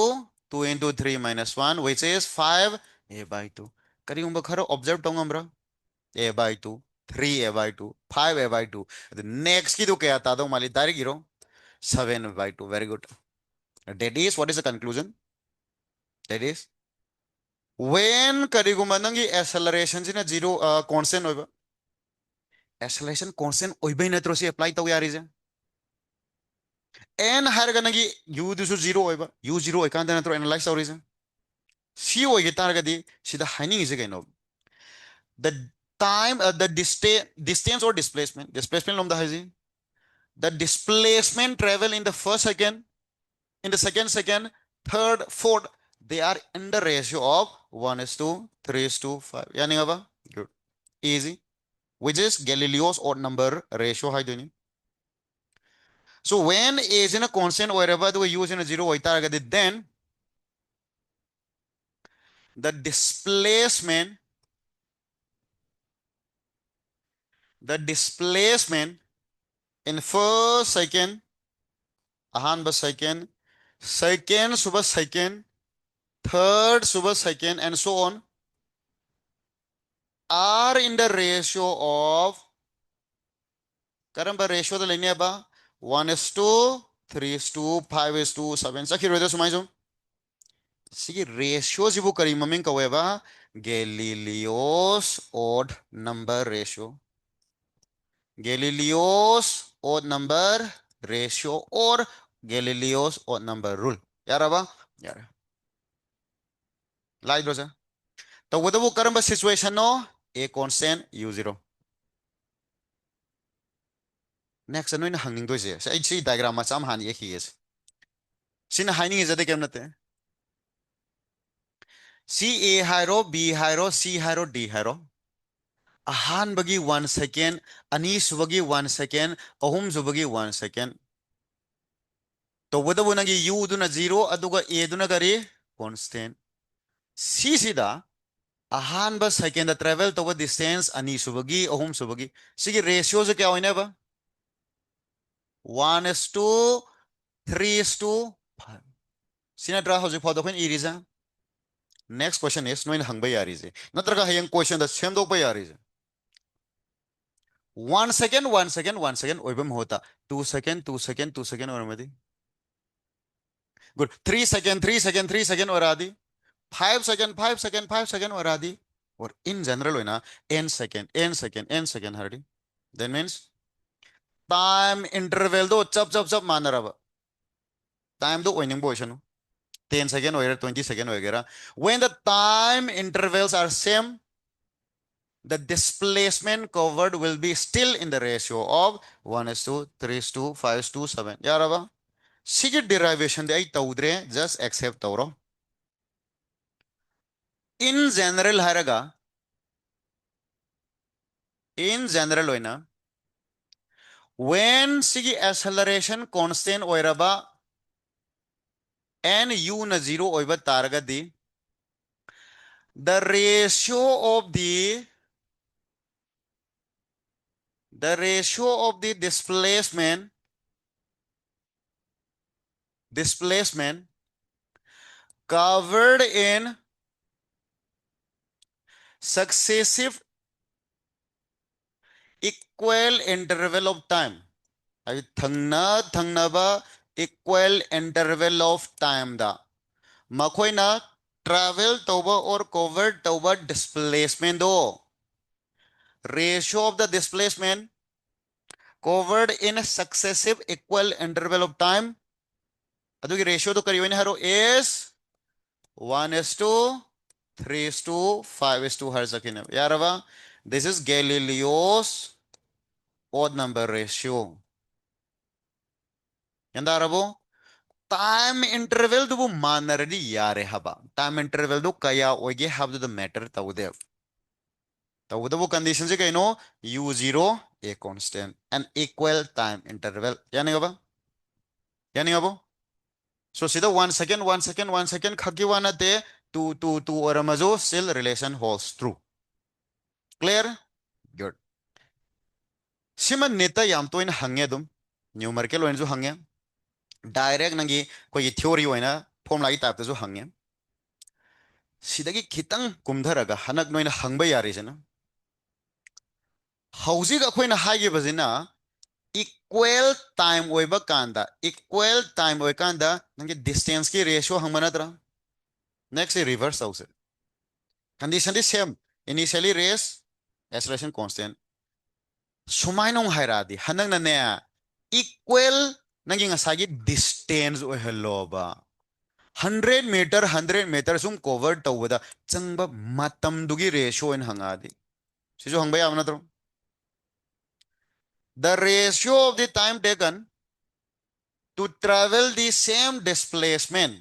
2 into 3 minus 1 which is 5 a by 2 करी उम्ब खरो observe Tong Amra a by 2 3a by 2 5a by 2 the next की तो क्या आता दो माली डायरेक्ट गिरो 7 by 2 very good that is what is the conclusion that is when करीगुमा नंगी acceleration जिना zero constant होइबा acceleration constant होइबे नत्रो से apply तो यारी जे n हारगा नंगी u दुसु zero होइबा u zero होइकांदा नत्रो analyze तौरी जे सी होइगे तारगदी सिदा हाइनिंग इजे कइनो the time the distance or displacement lom da haji the displacement travel in the first second in the second third fourth they are in the ratio of 1 is to 3 is to 5 yani aba good easy which is Galileo's odd number ratio hai deni so when a is in a constant wherever the u is in a zero then the displacement in first second ahan second suba second third suba second and so on are in the ratio of karamba ratio the line ba 1 is to 3 is to 5 is to 7 sakhi roida sumai jo sigi ratio jibu kari maming kaweba Galileo's odd number ratio Galileo's odd number ratio or Galileo's odd number rule yara ba yara lai dosa तो वो करंबा situation नो a constant u0 next no ina hangning doise sai si diagram ma cham han ye khis sin hanging is ade kem nate c a hairo b hairo c hairo d hairo ahan bagi 1 second ani subagi 1 second ahum subagi 1 second to wada wona gi u duna 0 aduga a duna gari constant c sida ahan ba second the travel to distance ani subagi ahum subagi sigi ratio se kya hoina ba 1 is to 3 is to 5 sinadra hojik photo khin iriza next question is no in hangba yari je natraga hayang question the same do pa yari je 1 second 1 second 1 second ओइबम होता 2 second 2 second 2 second और मधी good 3 second 3 second 3 second और आदि 5 second 5 second 5 second और आदि और in general होना n second हरडी then means time interval दो चप मान रहा time दो ओइनिंग बोइशनु 10 second or 20 second वगैरह when the time intervals are same the displacement covered will be still in the ratio of 1 is to 3 is to 5 is to 7 यारबा सिगे derivation दे आई तौद्रे just accept तौरो in general हरगा in general होइना when सिगे acceleration constant ओइरबा n u na 0 ओइबा तारगा दी the ratio of the displacement covered in successive equal interval of time ay thangna ba equal interval of time da makoina travel toba or covered toba displacement do ratio of the displacement covered in a successive equal interval of time adugi ratio to kari haro is 1 is to 3 is to 5 is to har sakina yarava this is Galileo's odd number ratio yandarabo time interval du manardi yare haba time interval du kaya oige have the matter tawde tawde condition se kaino u0 a constant an equal time interval yani haba yani habo so sida 1 second 1 second 1 second khaki wana te 2 or mazo still relation holds true clear good sima neta yam to in hange dum numerical oin ju hange direct nangi koi theory oina formula i type ju hange सिदगी खितंग कुमधरगा हनक नोइन हंगबा यारिजना हौजिक अखोइना हागिबजिना इक्वल टाइम ओइबा कांदा इक्वल टाइम ओइ कांदा नंगे डिस्टेंस की रेशियो हंगमनद्रा नेक्स्ट रिवर्स हाउस कंडीशन दी same initially rest acceleration constant सुमाइनों हाइरादी हनक नने इक्वल नंगे ngसागी डिस्टेंस ओइ हलोबा 100 मीटर सुम कवर तौबदा चंगबा मतम दुगी रेशियो इन हंगादी सिजो हंगबा याम नत्रो the ratio of the time taken to travel the same displacement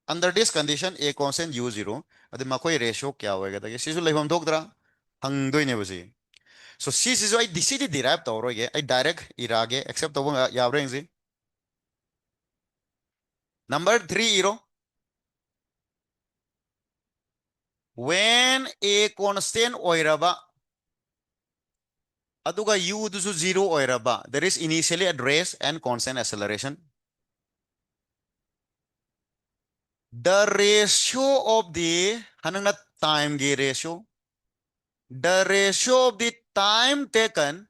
under this condition a constant u0 adi makoi ratio kya hoega ta sisu leifam thokdra hangdoi ne basi so sisu I dc derive tawroge I direct irage except to yabre ngi number 3 iro when a constant oiraba aduga u dusu 0 oiraba there is initially address and constant acceleration the ratio of the hanang time ge ratio the ratio of the time taken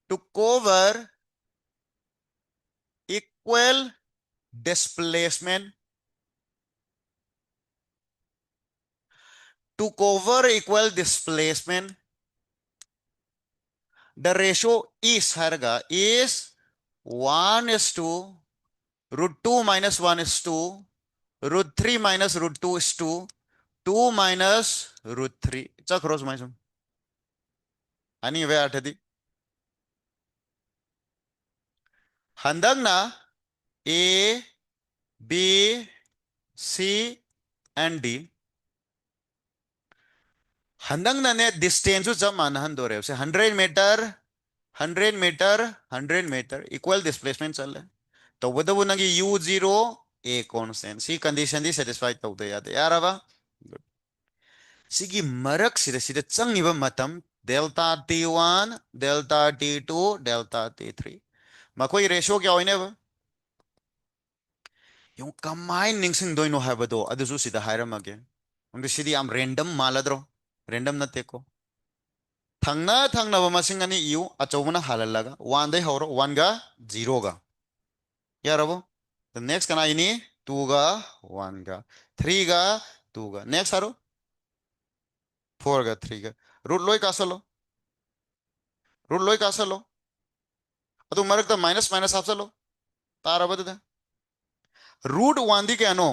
to cover equal displacement to cover equal displacement the ratio is harga is 1 is to root 2 minus 1 is to root 3 minus root 2 is to 2 minus root 3 चा cross minus ani ve athadi handagna a b c and d handagna ne distance ju man han do re se 100 meter 100 meter 100 meter equal displacement chal तो वो नंगी u0 a constant सी condition दी satisfy तौदे याद यारबा सिगी मरक सिदा सिदा चंगिबा मतम delta t1 delta t2 delta t3 मकोई रेशियो क्या होइने बा yung kamay ningsing doino habado adusu sida hairamage undi sidi am random maladro random na teko थंगना थंगना मसिंग अनि इउ अचौबना हाललगा 1 दे हौरो 1 गा 0 गा यारबो the next kana ini 2 ga 1 ga 3 ga 2 ga next haru 4 ga 3 ga root loi kasalo adu marakta minus minus hapsalo tarabada root 1 di kano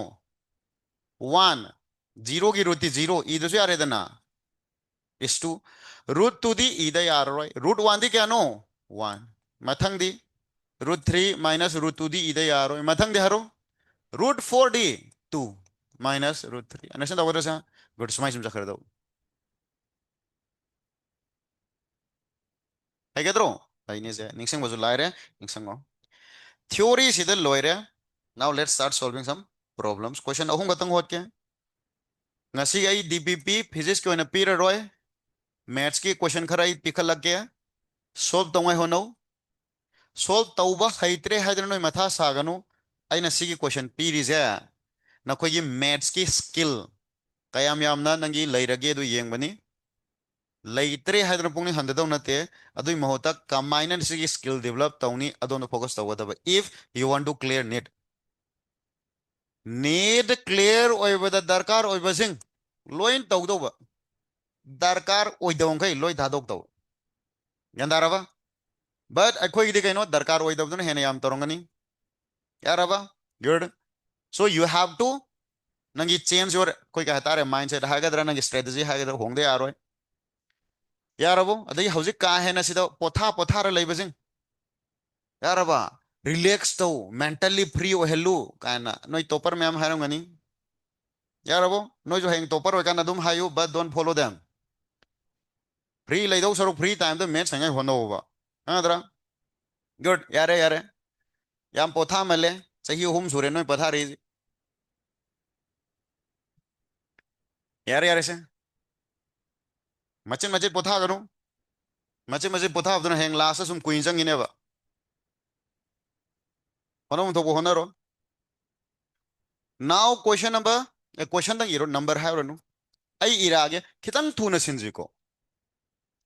1 0 की root 0 idu se aredana is 2 root 2 di ida yaroi root 1 di kano 1 mathang di root 3 minus root 2 di ida yaroi mathang di haro root 4 di 2 minus root 3 understand the word sa good smai sum jakhar do hai gedro hai ne je ningsang bazu laire ningsang go theory sida loire now let's start solving some problems question ahum gatang hot ke ngasi ai dpp physics ko na pira roy maths ki question khara I pikhal lag ke solve tongai hono solve tauba haitre haidra noi matha saganu aina sigi question pirize na khoi gi maths ki skill kayam yamna nangi leirage du yengbani leitre haidra pungni handadaw nate adui mahota kamaina sigi skill develop tawni adon focus tawada if you want to clear need clear oibada darkar oibasing loin tawdoba darkar oidawon kai loi thadok taw yandaraba but akhoi di kaino darkar oidawdun hena yam torongani yaraba good so you have to nangi change your koi ka hatare mindset hagadra nangi strategy hagadra hongde aroi yarabo adai hauzik ka hena sida potha potha ra leibasing yaraba relax to mentally free o hello kana noi topper ma'am harangani yarabo noi jo heng topper o kana dum hayu but don't follow them free leidau saru free time the match sangai hono ba adra good yare yare yam potha male sahi hum sure noi potha ri yare yare se machin machin potha ganu machin machin potha abduna heng last sum kuin jang ineba hono to ko honaro now question number a question tang iro number ha ranu ai irage kitang thuna sinji ko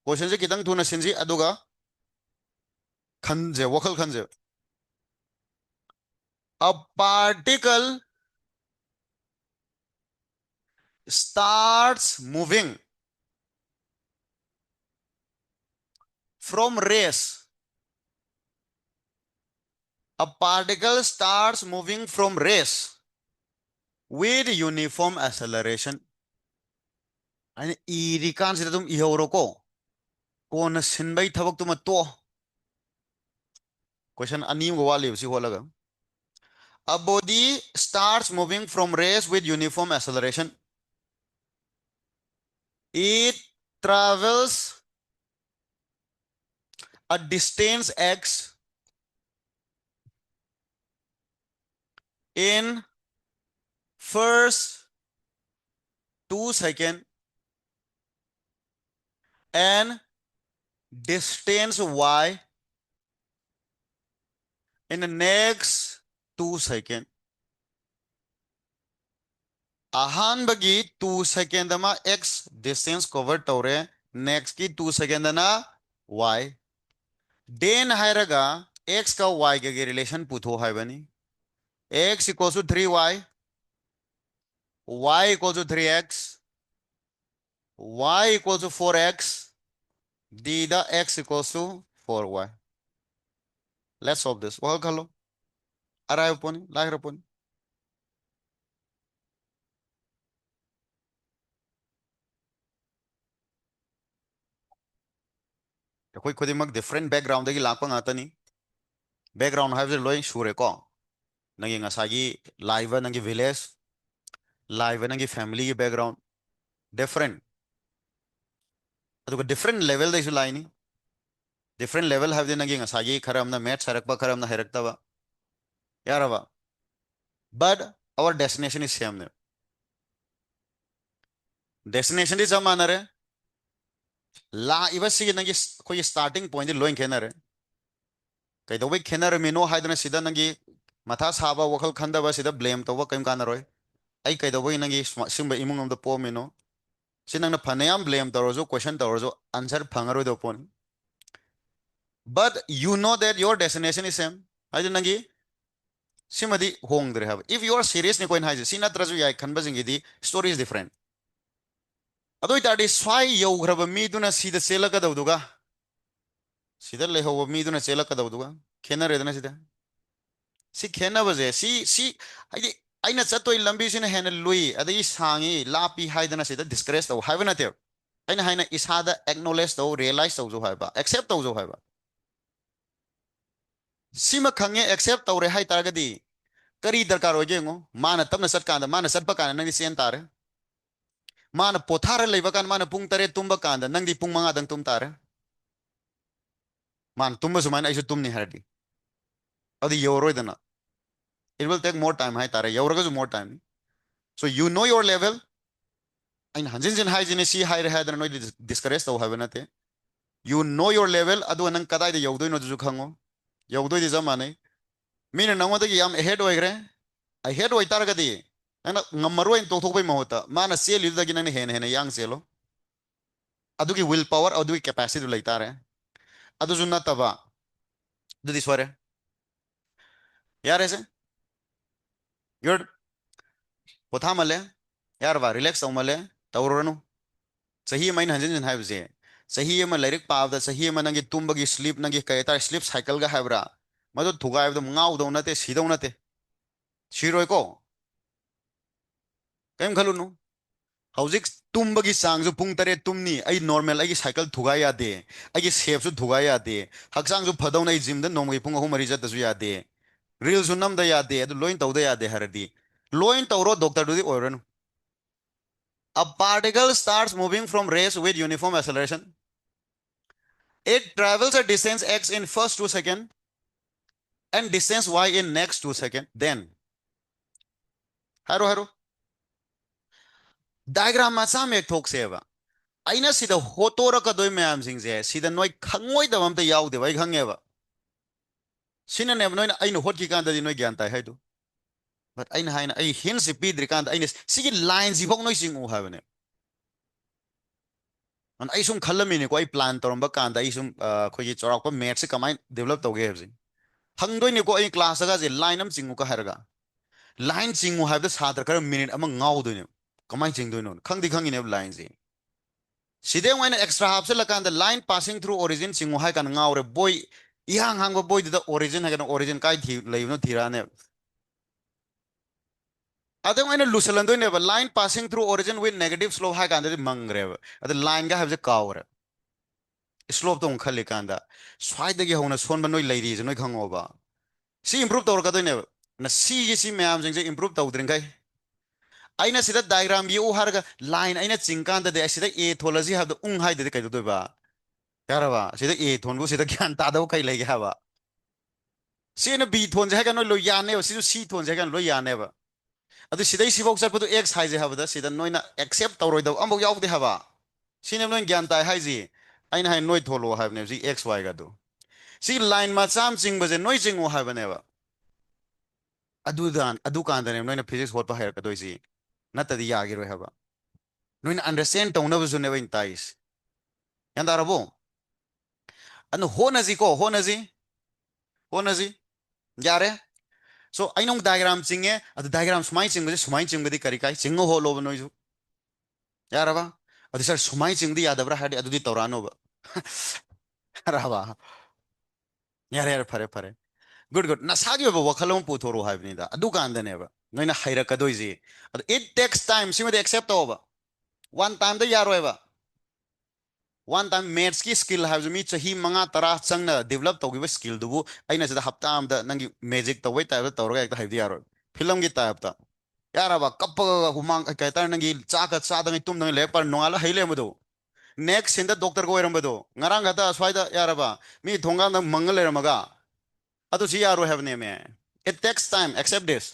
question je kitang thuna sinji aduga khanje wakal khanje a particle starts moving from race a particle starts moving from race with uniform acceleration and irikan sida tum ihoro ko kona sinbai thabak tuma to question anim go wali si holaga a body starts moving from race with uniform acceleration it travels a distance x in first 2 seconds and distance y in the next 2 seconds. Ahanbagi 2 second ma x distance cover tore next ki 2 second na y. Den hairaga x ka y के relation पुथो है बनी x equals to 3y y equals to 3x y equals to 4x d the x equals to 4y. Let's solve this. Wah khalo aray uponi lag uponi koi khodi mag different background dagi lakpa ngata ni background have the loin sure ko nangi ngasagi live nangi village live nangi family background different aduga different level da isu line different level have the nangi ngasagi kharam na math sarakba kharam na herakta ba yaraba but our destination is same ne destination is samanare la iba sige nangi koi starting point loin khenare kai do bai khenare mino haidana sida nangi matha saba wakal khanda ba sida blame to ba kaim kana roi ai kai do bai nangi simba imung am da po mino si nang na phanayam blame tawro question tawro answer phangaro do pon. But you know that your destination is same. Haji nangi simadi hong dre have. If you are serious ni coin haji sina trazu yai khanba jingidi story is different. Adoi tadi swai yo graba mi duna sida sela ka dawduga. Sida le ho mi duna sela ka dawduga. Khena redana sida. Si khena baje si haji aina chatoi lambi sina hena lui adai sangi lapi haidana sida disgrace taw haibana te. Aina haina isada acknowledge taw realize taw jo haiba accept taw jo haiba. Sima khange accept taw re hai targadi kari darkar oje ngo mana tamna sat kanda mana sat bakana nang sen tare mana pothara leiba kan mana pung tare tumba kanda nang di pung manga dang tum tare man tumba sumana aisu tumni hardi adi yoroi dana it will take more time hai tare yoraga more time so you know your level ain hanjin jin hai jin si hai re hai dana no discourage taw have na te you know your level adu nang kadai de yodoi no ju khango yodoi de zamane mina nangwa de yam ahead oigre ahead oi targadi nang ngamaro en to thok bai mahota mana sel yu da gi nang hen hen yang selo adugi will power adugi capacity laitare adu junna taba dudi sware यार ऐसे good पोथा मले यार वा relax तौ मले तौरनु सही mine हंजन जन हाइबजे सही म लाइरिक पावदा सही म नंगी तुम्बगी स्लीप नंगी कयता स्लीप साइकिल गा हाइब्रा मदो थुगाइबदो ngaw दौ नते सिदौ नते सिरोय को केम खलुनु हौजिक तुम्बगी सांगजु पुंग तरे तुमनी आई नॉर्मल आई साइकिल थुगा यादे आई सेफ सु थुगा यादे हक्सांग जु फदौ नै जिम द नोंगी पुंग हो मरि जत जु यादे रील सु नम द यादे अदु लोइन तौ द यादे हरदी लोइन तौरो डॉक्टर दुदी ओरनु a particle starts moving from race with uniform acceleration. It travels a distance x in first 2 seconds and distance y in next 2 seconds. Then, haro diagram macha me thok seva. Aina sida hotora ka doi mayam sing je sida noi khangoi da mamta yaw de bai khangeva. Sina ne noi aina hot ki kan da noi gyan tai haidu. But aina haina ai hin si pidri kan da aina sigi lines ibok noi sing u havene. And I sum khalamini ko ai plan toramba kan da I sum khoi chorak ko maths se kamai develop toge hebji. Hangdoi ni ko ai class ga je line am chingu ka harga line chingu have the sadar kar minute amang ngau do ni kamai ching do no khangdi khangi ne line ji side when extra half se lakan the line passing through origin chingu hai kan ngau re boy yang hang boy the origin ha kan origin kai thi lei no thira ne ade when lusalan do ne line passing through origin with negative slope ha kan the mang re ade line ga have the cow re slope to khali kan da swai de ge hona son ba noi lei ri noi khango ba si improve tor ka do ne na si gi si myam jing je improve taw dring kai aina sida diagram yu harga line aina chingkan da de sida ethology have the hai de kai do ba yara ba sida ethon bu sida gyan ta da kai lai ga ba sina b thon je ga no lo ya ne si c thon je ga lo ya ne ba adu sida si bok sar pu x hai je ha ba da sida noina accept taw roi da am bok yaw de ha ba sina no gyan tai hai ji aina hai noi tholo ha ne ji x y ga do si line ma cham ching ba je noi ching o ha ba ne ba adu kan da ne noina physics hot pa hai ka do ji na ta di ya gi roi ha ba noina understand taw na bu zu ne ba in tais yan da rabo anu honazi ko honazi yare so I know diagram chinge adu diagram sumai chingbe kari kai chingo ho lo no ju yara ba adu sir sumai chingdi yadabra hadi adu di torano ba yara ba yare pare good na sagi ba wakhalom pu thoru haibni da adu kan da ne ba noina haira ka doiji adu it takes time sima de accept over one time da yaro ba one time maths ki skill have me chahi manga tara changna develop to give skill dubu aina sida hapta am da nangi magic to wait ta to ga ekta haidi yaro film gi type ta yara ba kap humang ka ta nangi cha ka cha da ngi tum nang le par nongala haile mudo next sin da doctor ko eram do ngarang ga ta swaida yara ba mi thonga na mangal eramaga atu si yaro have name it takes time accept this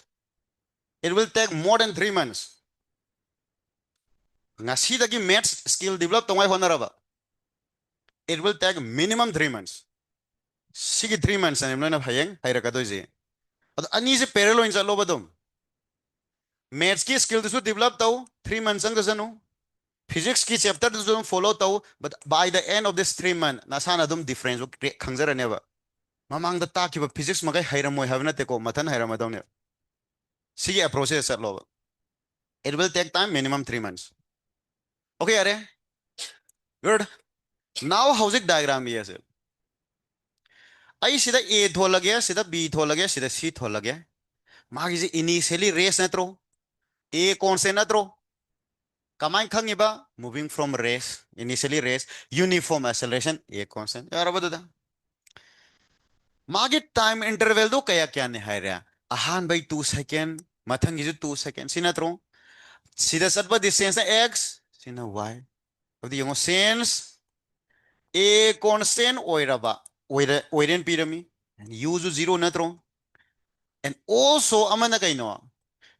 it will take more than 3 months ngasi da gi maths skill develop to ngai honaraba it will take minimum 3 months. Sigi 3 months and I'm not hayang hayra kadoji. Ad ani se parallel in jalo badum. Maths ki skill to develop tau 3 months ang dasano. physics ki chapter du zum follow tau, but by the end of this 3 month na sana dum difference khangzara ne ba mamang da ta ki ba physics magai hairamoi havna te ko mathan hairam ne see a process at lo it will take time minimum 3 months okay are good now how's it diagram yes ai sida a tholage sida b tholage sida c tholage magi ji initially race natro a constant natro kamai khangiba moving from race initially race uniform acceleration a constant yarabadu da magi time interval do kaya kya ne haira ahan by 2 second mathangi ju 2 second sinatro sida satba distance na x sina y abdi yongo sense a constant oiraba oiren pirami and u ju 0 natro and also amana kaino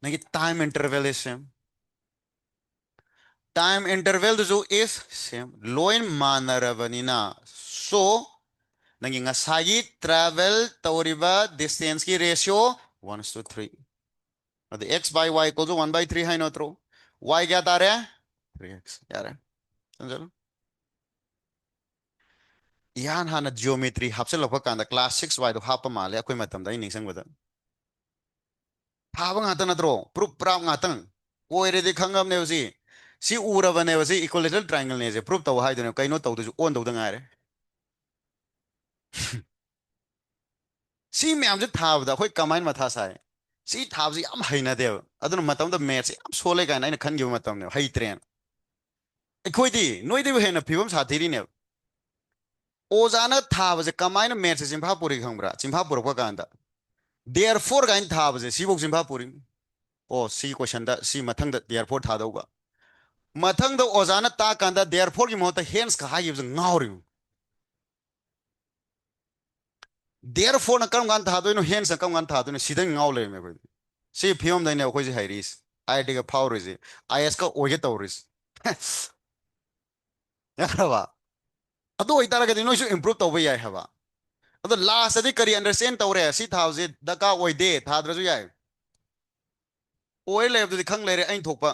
nagi time interval is same time interval jo is same loin manarabanina so nangi ngasagi travel tawriba distance ki ratio 1:3 the x by y equals to 1/3 hai notro y kya ता रहा है 3x यार है समझ ihan hana geometry hapse lokpa kanda class 6 y do hapa male akoi matam dai ning sang bada thaba ngata natro proof prap ngata oire de khangam ne usi si ura bane usi equilateral triangle ne je proof taw hai do ne kaino taw do on do da ngare si me am je thaba da khoi kamain matha sai si thaba ji am haina de adun matam da math am sole ga na khan gi matam ne hai tren khoi di noi de hena phibam sa thiri ne ओजाना थाबसे कमायना maths चिंफा पुरी खंब्रा चिंफा पुरक कांदा therefore गाइन थाबसे सिबोक चिंफा पुरी ओ सी क्वेश्चन दा सी मथंग दा देयरफॉर थादौबा मथंग दा ओजाना ता कांदा देयरफॉर की मोता हेंस का हाइब ngauri देयरफॉर ना कम गान थादो नो हेंस कम गान थादो नो सिदन ngaw ले मे कोई सी फियम दा ने कोई हाइरिस आईटी का फावरिस आईएस का ओगे तौरिस यारबा अदो इतारगदि नोइसु इंप्रूव तौबा याय हबा अदो लास्ट अदि करी अंडरस्टैंड तौरे सी थाउजे दका ओइदे थाद्रजु याय ओइ लेबदि खंग लेरे अइन थोपा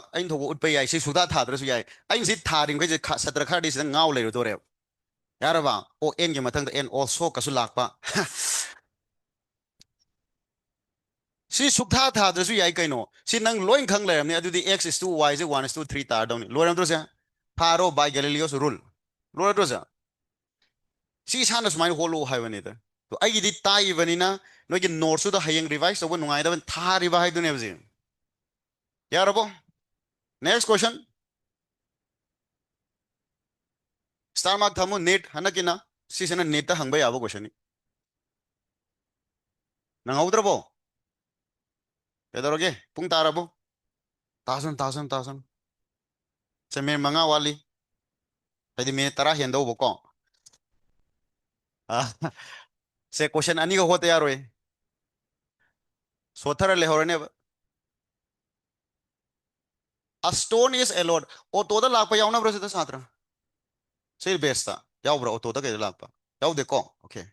उठपा याय सी सुदा थाद्रजु याय अइन सी थारिंग खै सत्र खरदि सिदा ngaw लेरो तोरे यारबा ओ एन के मथंग एन ऑल्सो कसु लाकपा सी सुखथा थाद्रजु याय कइनो सी नंग लोइन खंग लेरमने अदुदि x is to y is 1 is to 3 तारदौनि लोरम द्रोसे फारो बाय गैलीलियोस रूल लोर द्रोसे सी साना सुमाइ होलो हाइबनि द तो आइगिदि ताइबनिना नोइगे नोट्सु द हयंग रिवाइज तब नुगाइदबन थारिबा हाइदुने बजे यारबो नेक्स्ट क्वेश्चन स्टार मार्क थमु नेट हनकिना सिसना नेट ता हंगबा याबो क्वेश्चन नंगौद्रबो केदरोगे पुंग तारबो तासन से मे मंगा वाली हदि मे तरा हेंदौ बको से क्वेश्चन अनि को होते यारोय सोथर ले होरने a stone is allowed auto da lakpa yauna bro se da satra se besta yaw bro auto da ke lakpa yaw de ko okay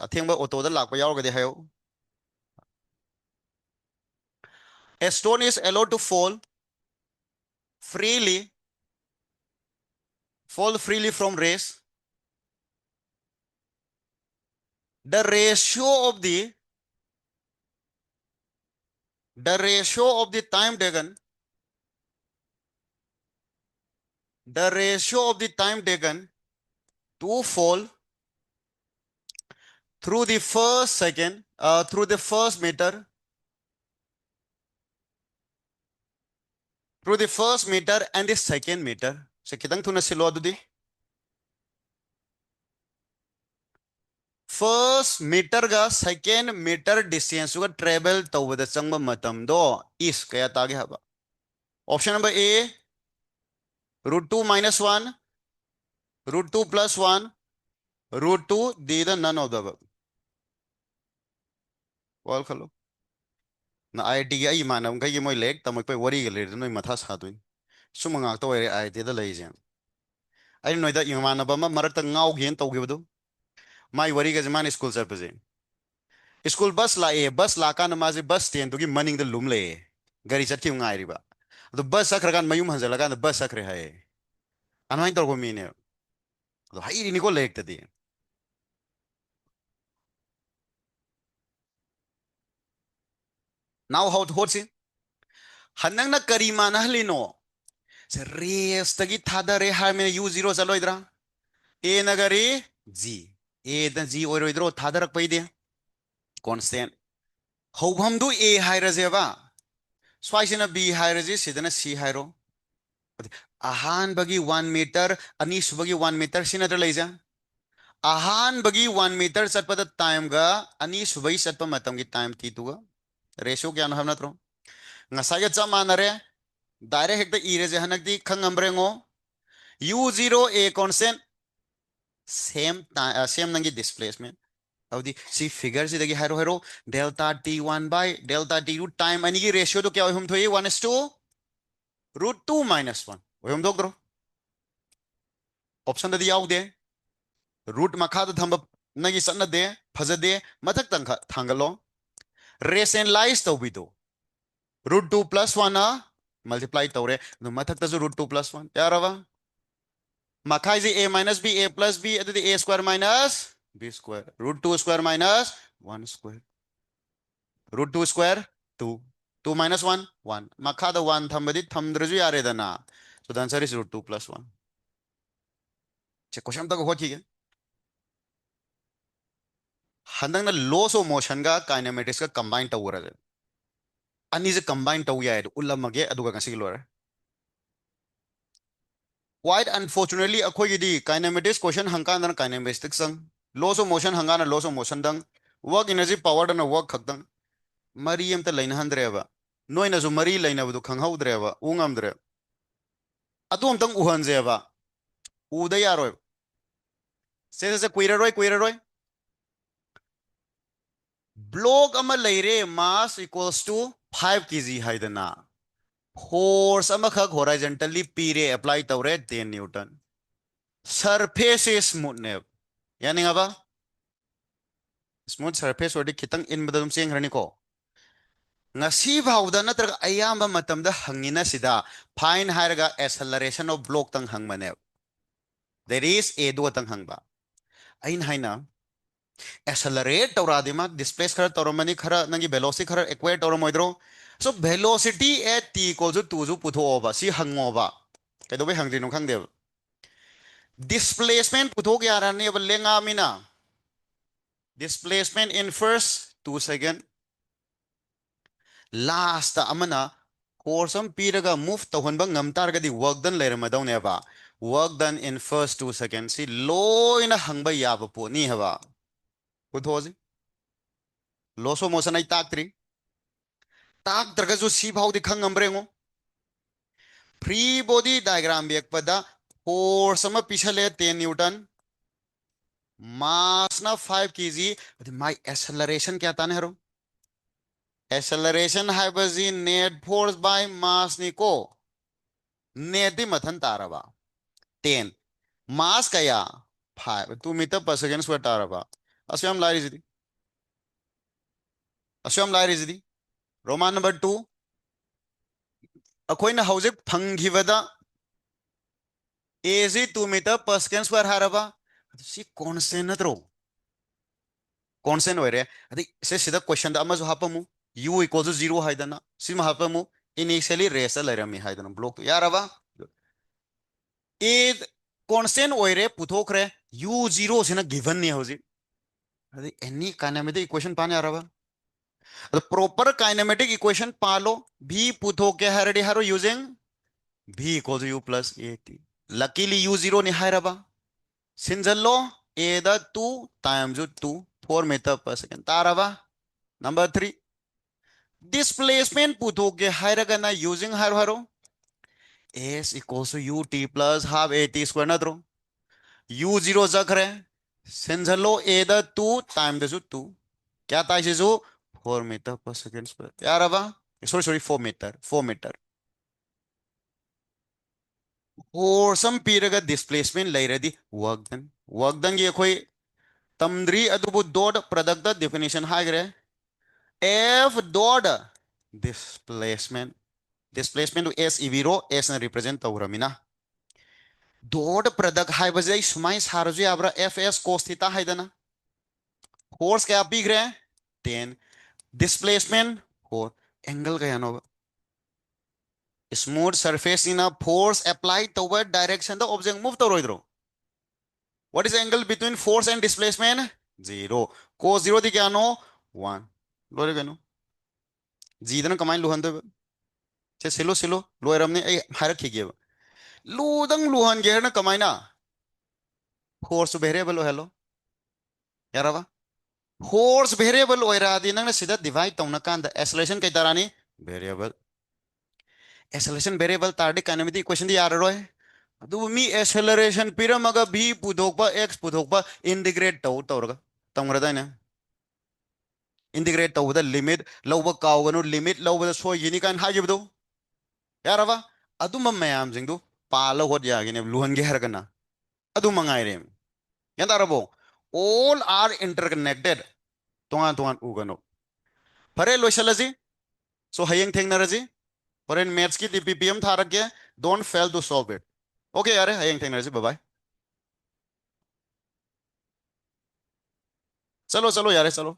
atheng ba auto da lakpa yaw ga de hayo a stone is allowed to freely fall freely from race the ratio of the time taken the ratio of the time taken to fall through the first second through the first meter through the first meter and the second meter se kitang thuna silo adudi first meter ga second meter distance ga travel tawada changba matam do is kaya tage haba option number a root 2 minus 1 root 2 plus 1 root 2 the none of the above wal khalo na IT ga ai manam kai moi lek tamoy pe wari ga le noi matha sa tuin sumanga to ere IT da lei jen ai noi da imana ba ma marak ta ngau gen to ge bu mai wari ga jman school sar pe school bus la e bus la ka na ma je bus stand to gi maning da lum le gari chat ki ngai ri ba ꯑꯗꯣ bus ꯆꯠꯈ꯭ꯔꯀꯥꯟꯗ ꯃꯌꯨꯝ ꯍꯟꯖꯜꯂꯀꯥꯟꯗ bus ꯆꯠꯈ꯭ꯔꯦ ꯍꯥꯏꯌꯦ ꯑꯗꯨꯃꯥꯏꯅ ꯇꯧꯔꯛꯄ ꯃꯤꯅꯦ ꯑꯗꯣ ꯍꯩꯔꯤꯅꯤꯀꯣ ꯂꯥꯏꯔꯤꯛꯇꯗꯤ ꯅꯥꯎ ꯍꯥꯎ ꯍꯣꯠꯁꯤ ꯍꯟꯗꯛꯅ ꯀꯔꯤ ꯃꯥꯟꯅꯍꯜꯂꯤꯅꯣ ꯁꯦ ꯔꯦꯁꯇꯒꯤ ꯊꯥꯗꯔꯦ ꯍꯥꯏꯔꯃꯤꯅ ꯌꯨ ꯖꯤꯔꯣ ꯆꯠꯂꯣꯏꯗ꯭ꯔꯥ ꯑꯦꯅ ꯀꯔꯤ ꯖꯤ ꯑꯦꯗ ꯖꯤ ꯑꯣꯏꯔꯣꯏꯗ꯭ꯔꯣ ꯊꯥꯗꯔꯛꯄꯩꯗꯤ ꯀꯣꯟꯁꯇꯦꯟ ꯍꯧꯐꯝꯗꯨ ꯑꯦ ꯍꯥꯏꯔꯁꯦꯕ ꯁ꯭ꯋꯥꯏꯁꯤꯅ ꯕꯤ ꯍꯥꯏꯔꯁꯤ ꯁꯤꯗꯅ ꯁꯤ ꯍꯥꯏꯔꯣ ꯑꯍꯥꯟꯕꯒꯤ 1 ꯃꯤꯇꯔ ꯑꯅꯤꯁꯨꯕꯒꯤ 1 ꯃꯤꯇꯔ ꯁꯤ ꯅꯠꯇ꯭ꯔ ꯂꯩꯖꯦ ꯑꯍꯥꯟꯕꯒꯤ 1 ꯃꯤꯇꯔ ꯆꯠꯄꯗ ꯇꯥꯏꯝꯒ ꯑꯅꯤꯁꯨꯕꯒꯤ ꯆꯠꯄ ꯃꯇꯝꯒꯤ ꯇꯥꯏꯝ ꯇꯤꯗꯨꯒ ꯔꯦꯁꯤꯌꯣ ꯀꯌꯥꯅꯣ ꯍꯥꯏꯕ ꯅꯠꯇ꯭ꯔꯣ ꯉꯁꯥꯏꯒ ꯆꯞ ꯃꯥꯟꯅꯔꯦ ꯗꯥꯏꯔꯦꯛ ꯍꯦꯛꯇ ꯏꯔꯁꯦ ꯍꯟꯗꯛꯇꯤ ꯈꯪꯉꯝꯕ꯭ꯔꯦꯉꯣ ꯌꯨ ꯖꯤꯔꯣ ꯑꯦ ꯀꯣꯟꯁꯇꯦꯟ ꯁꯦꯝ ꯅꯪꯒꯤ ꯗꯤꯁꯄ꯭ꯂꯦꯁꯃꯦꯟ ꯑꯗꯨꯗꯤ ꯁꯤ ꯐꯤꯒꯔꯁꯤꯗꯒꯤ ꯍꯥꯏꯔꯣ ꯍꯥꯏꯔꯣ ꯗꯦꯜꯇꯥ टी 1/Δt2 टाइम ꯑꯅꯤꯒꯤ ꯔꯦꯁꯤꯌꯣꯗꯣ ꯀꯌꯥ ꯑꯣꯏꯍꯨꯝ ꯊꯣꯛꯏ 1:2 √2 - 1 ꯑꯣꯏꯍꯨꯝ ꯊꯣꯛꯇ꯭ꯔꯣ ꯑꯣꯞꯁꯟꯗꯗꯤ ꯌꯥꯎꯗꯦ ꯔꯨꯠ ꯃꯈꯥꯗ ꯊꯝꯕ ꯅꯪꯒꯤ ꯆꯠꯅꯗꯦ ꯐꯖꯗꯦ ꯃꯊꯛꯇꯪ ꯊꯥꯡꯒꯠꯂꯣ ꯔꯦꯁ ꯑꯦꯟ ꯂꯥꯏꯁ ꯇꯧꯕꯤꯗꯣ √2 + 1ꯅ ꯃꯜꯇꯤꯄ꯭ꯂꯥꯏ ꯇꯧꯔꯦ ꯑꯗꯨ ꯃꯊꯛꯇꯁꯨ √2 + 1 ꯌꯥꯔꯕ ꯃꯈꯥꯏꯁꯦ a - b a + b ꯑꯗꯨꯗꯤ a² - b² √2² - 1² √2² 2 2 - 1 1 ꯃꯈꯥꯗ 1 ꯊꯝꯕꯗꯤ ꯊꯝꯗ꯭ꯔꯁꯨ ꯌꯥꯔꯦꯗꯅ so the answer is √2 + 1 चे क्वेश्चन अमतक होखिगे हंदंगना लॉस ऑफ मोशन का काइनेमेटिक्स का कंबाइन तौरगे अनीसे कंबाइन तौ याय उल्लमगे अदुगा ngasi लोरे quite unfortunately अखोइगिदी काइनेमेटिक्स क्वेश्चन हंकान काइनेमेटिक्स संग लॉस ऑफ मोशन हंगाना लॉस ऑफ मोशन दंग वर्क एनर्जी पावर दना वर्क खक्दंग मरी अमता लेनहंद्रेबा नोइनाजु मरी लेनबदु खंगहौद्रेबा उंगमद्रे अदु अमतंग उहनजेबा उदा यारोय से कुइररोय ब्लॉक अमा लेरे मास इक्वल्स टू 5 kg हाइदना फोर्स अमा खक हॉरिजॉन्टली पीरे अप्लाई तौरे 10 न्यूटन सरफेस इज स्मूथ ने यानी अब स्मूथ सरफेस ओडी खितंग इनबदम चेंग्रनिको ngasi phawda natraga ayamba matamda hangina sida fine hairaga acceleration of block tang hangmane there is a do tang hangba ain haina accelerate tawradi ma displace khara tawramani khara nangi velocity khara acquire tawramoidro so velocity at t equals to 2 ju putho ba si hangoba kaidobe hangdino khangde displacement putho yarani ba lenga mina displacement in first 2 second last amana course am piraga move tawhanba ngam targadi work done leiramadawne ba work done in first 2 seconds si loina hangba yaba poni haba puthoji loss of motion ai tak tragasu si phawdi khangamrengo free body diagram yekpada force ama pisale 10 newton mass na 5 kg my acceleration kya tane haro acceleration हाइबजी net force by mass निको net दी मथन तारबा 10 mass कया 5 2 meter per second square तारबा असयम लाइरी जिदी रोमान नंबर 2 अखोइना हौजिक फंगिबदा a जी 2 मीटर per second स्क्वायर हारबा सी कांस्टेंट नत्रो कांस्टेंट होइरे अदि से सिदा क्वेश्चन दा अमजु हापमु u equals to 0 हाइदना सिम हापमु इनिशियली रेस लेरमी हाइदना ब्लॉक यारबा ए कांस्टेंट ओइरे पुथोखरे u 0 सिना गिवन नि हौजी अदि एनी काइनेमेटिक इक्वेशन पाने यारबा अद प्रॉपर काइनेमेटिक इक्वेशन पालो v पुथोके हारडी हारो using v equals to u plus at luckily u 0 नि हाइरबा सिंजल्लो a दा 2 times 2 4 meter per second तारबा नंबर 3 displacement पुथोके हाइरगना यूजिंग हारो हारो s equals to ut plus half at square नद्रो u 0 जखरे सिंजल्लो a दा 2 time दा 2 क्या ताइसिसु 4 meter per second square यारबा sorry 4 meter 4 meter और सम पीरगा डिस्प्लेसमेंट लेरदी वर्क डन ये कोई तमद्री अदुबु डॉट प्रोडक्ट डेफिनेशन हागरे f dot displacement displacement S इबीरो एस ना रिप्रेजेंट तौरमिना डॉट प्रोडक्ट हाइबजे सुमाई सारजु याब्रा एफ एस cos थीटा हाइदना फोर्स क्या पीग्रे 10 डिस्प्लेसमेंट हो एंगल क्या नो स्मूथ सरफेस इन a force applied toward direction the object move तौरोइद्रो what is the angle between force and displacement 0 cos 0 दी क्या नो 1 लोरे गनो जीदना कमाई लुहन दो से सिलो सिलो लोयरमने ए हारक खिगे लूदंग लुहन गेरना कमाइना फोर्स वेरिएबल हेलो यारावा फोर्स वेरिएबल ओइरादी नंगना सिदा डिवाइड तौना कांदा एक्सेलरेशन कई तारानी वेरिएबल एक्सेलरेशन वेरिएबल तारदे काइनेमेटिक इक्वेशन दी याररोय अदु मी एक्सेलरेशन पिरमगा v पुथोकपा x पुथोकपा इंटीग्रेट तौरगा तमरदाइना इंटीग्रेट तौबदा लिमिट लौबा कावगनो लिमिट लौबदा सोयगिनी कान हाजिबदो यारावा अदुम मयाम जिंदु पालो होद यागिने लुहनगे हरगना अदु मंगाइरे यंदारबो all are interconnected तोंगान तोंगान उगनो फरे लोइसलजी सो हयेंग थेंगनरजी होरेन मैथ्स की पीपीएम थारगे don't fail to solve it okay यारे हयेंग थेंगनरजी बाय बाय चलो चलो यारे चलो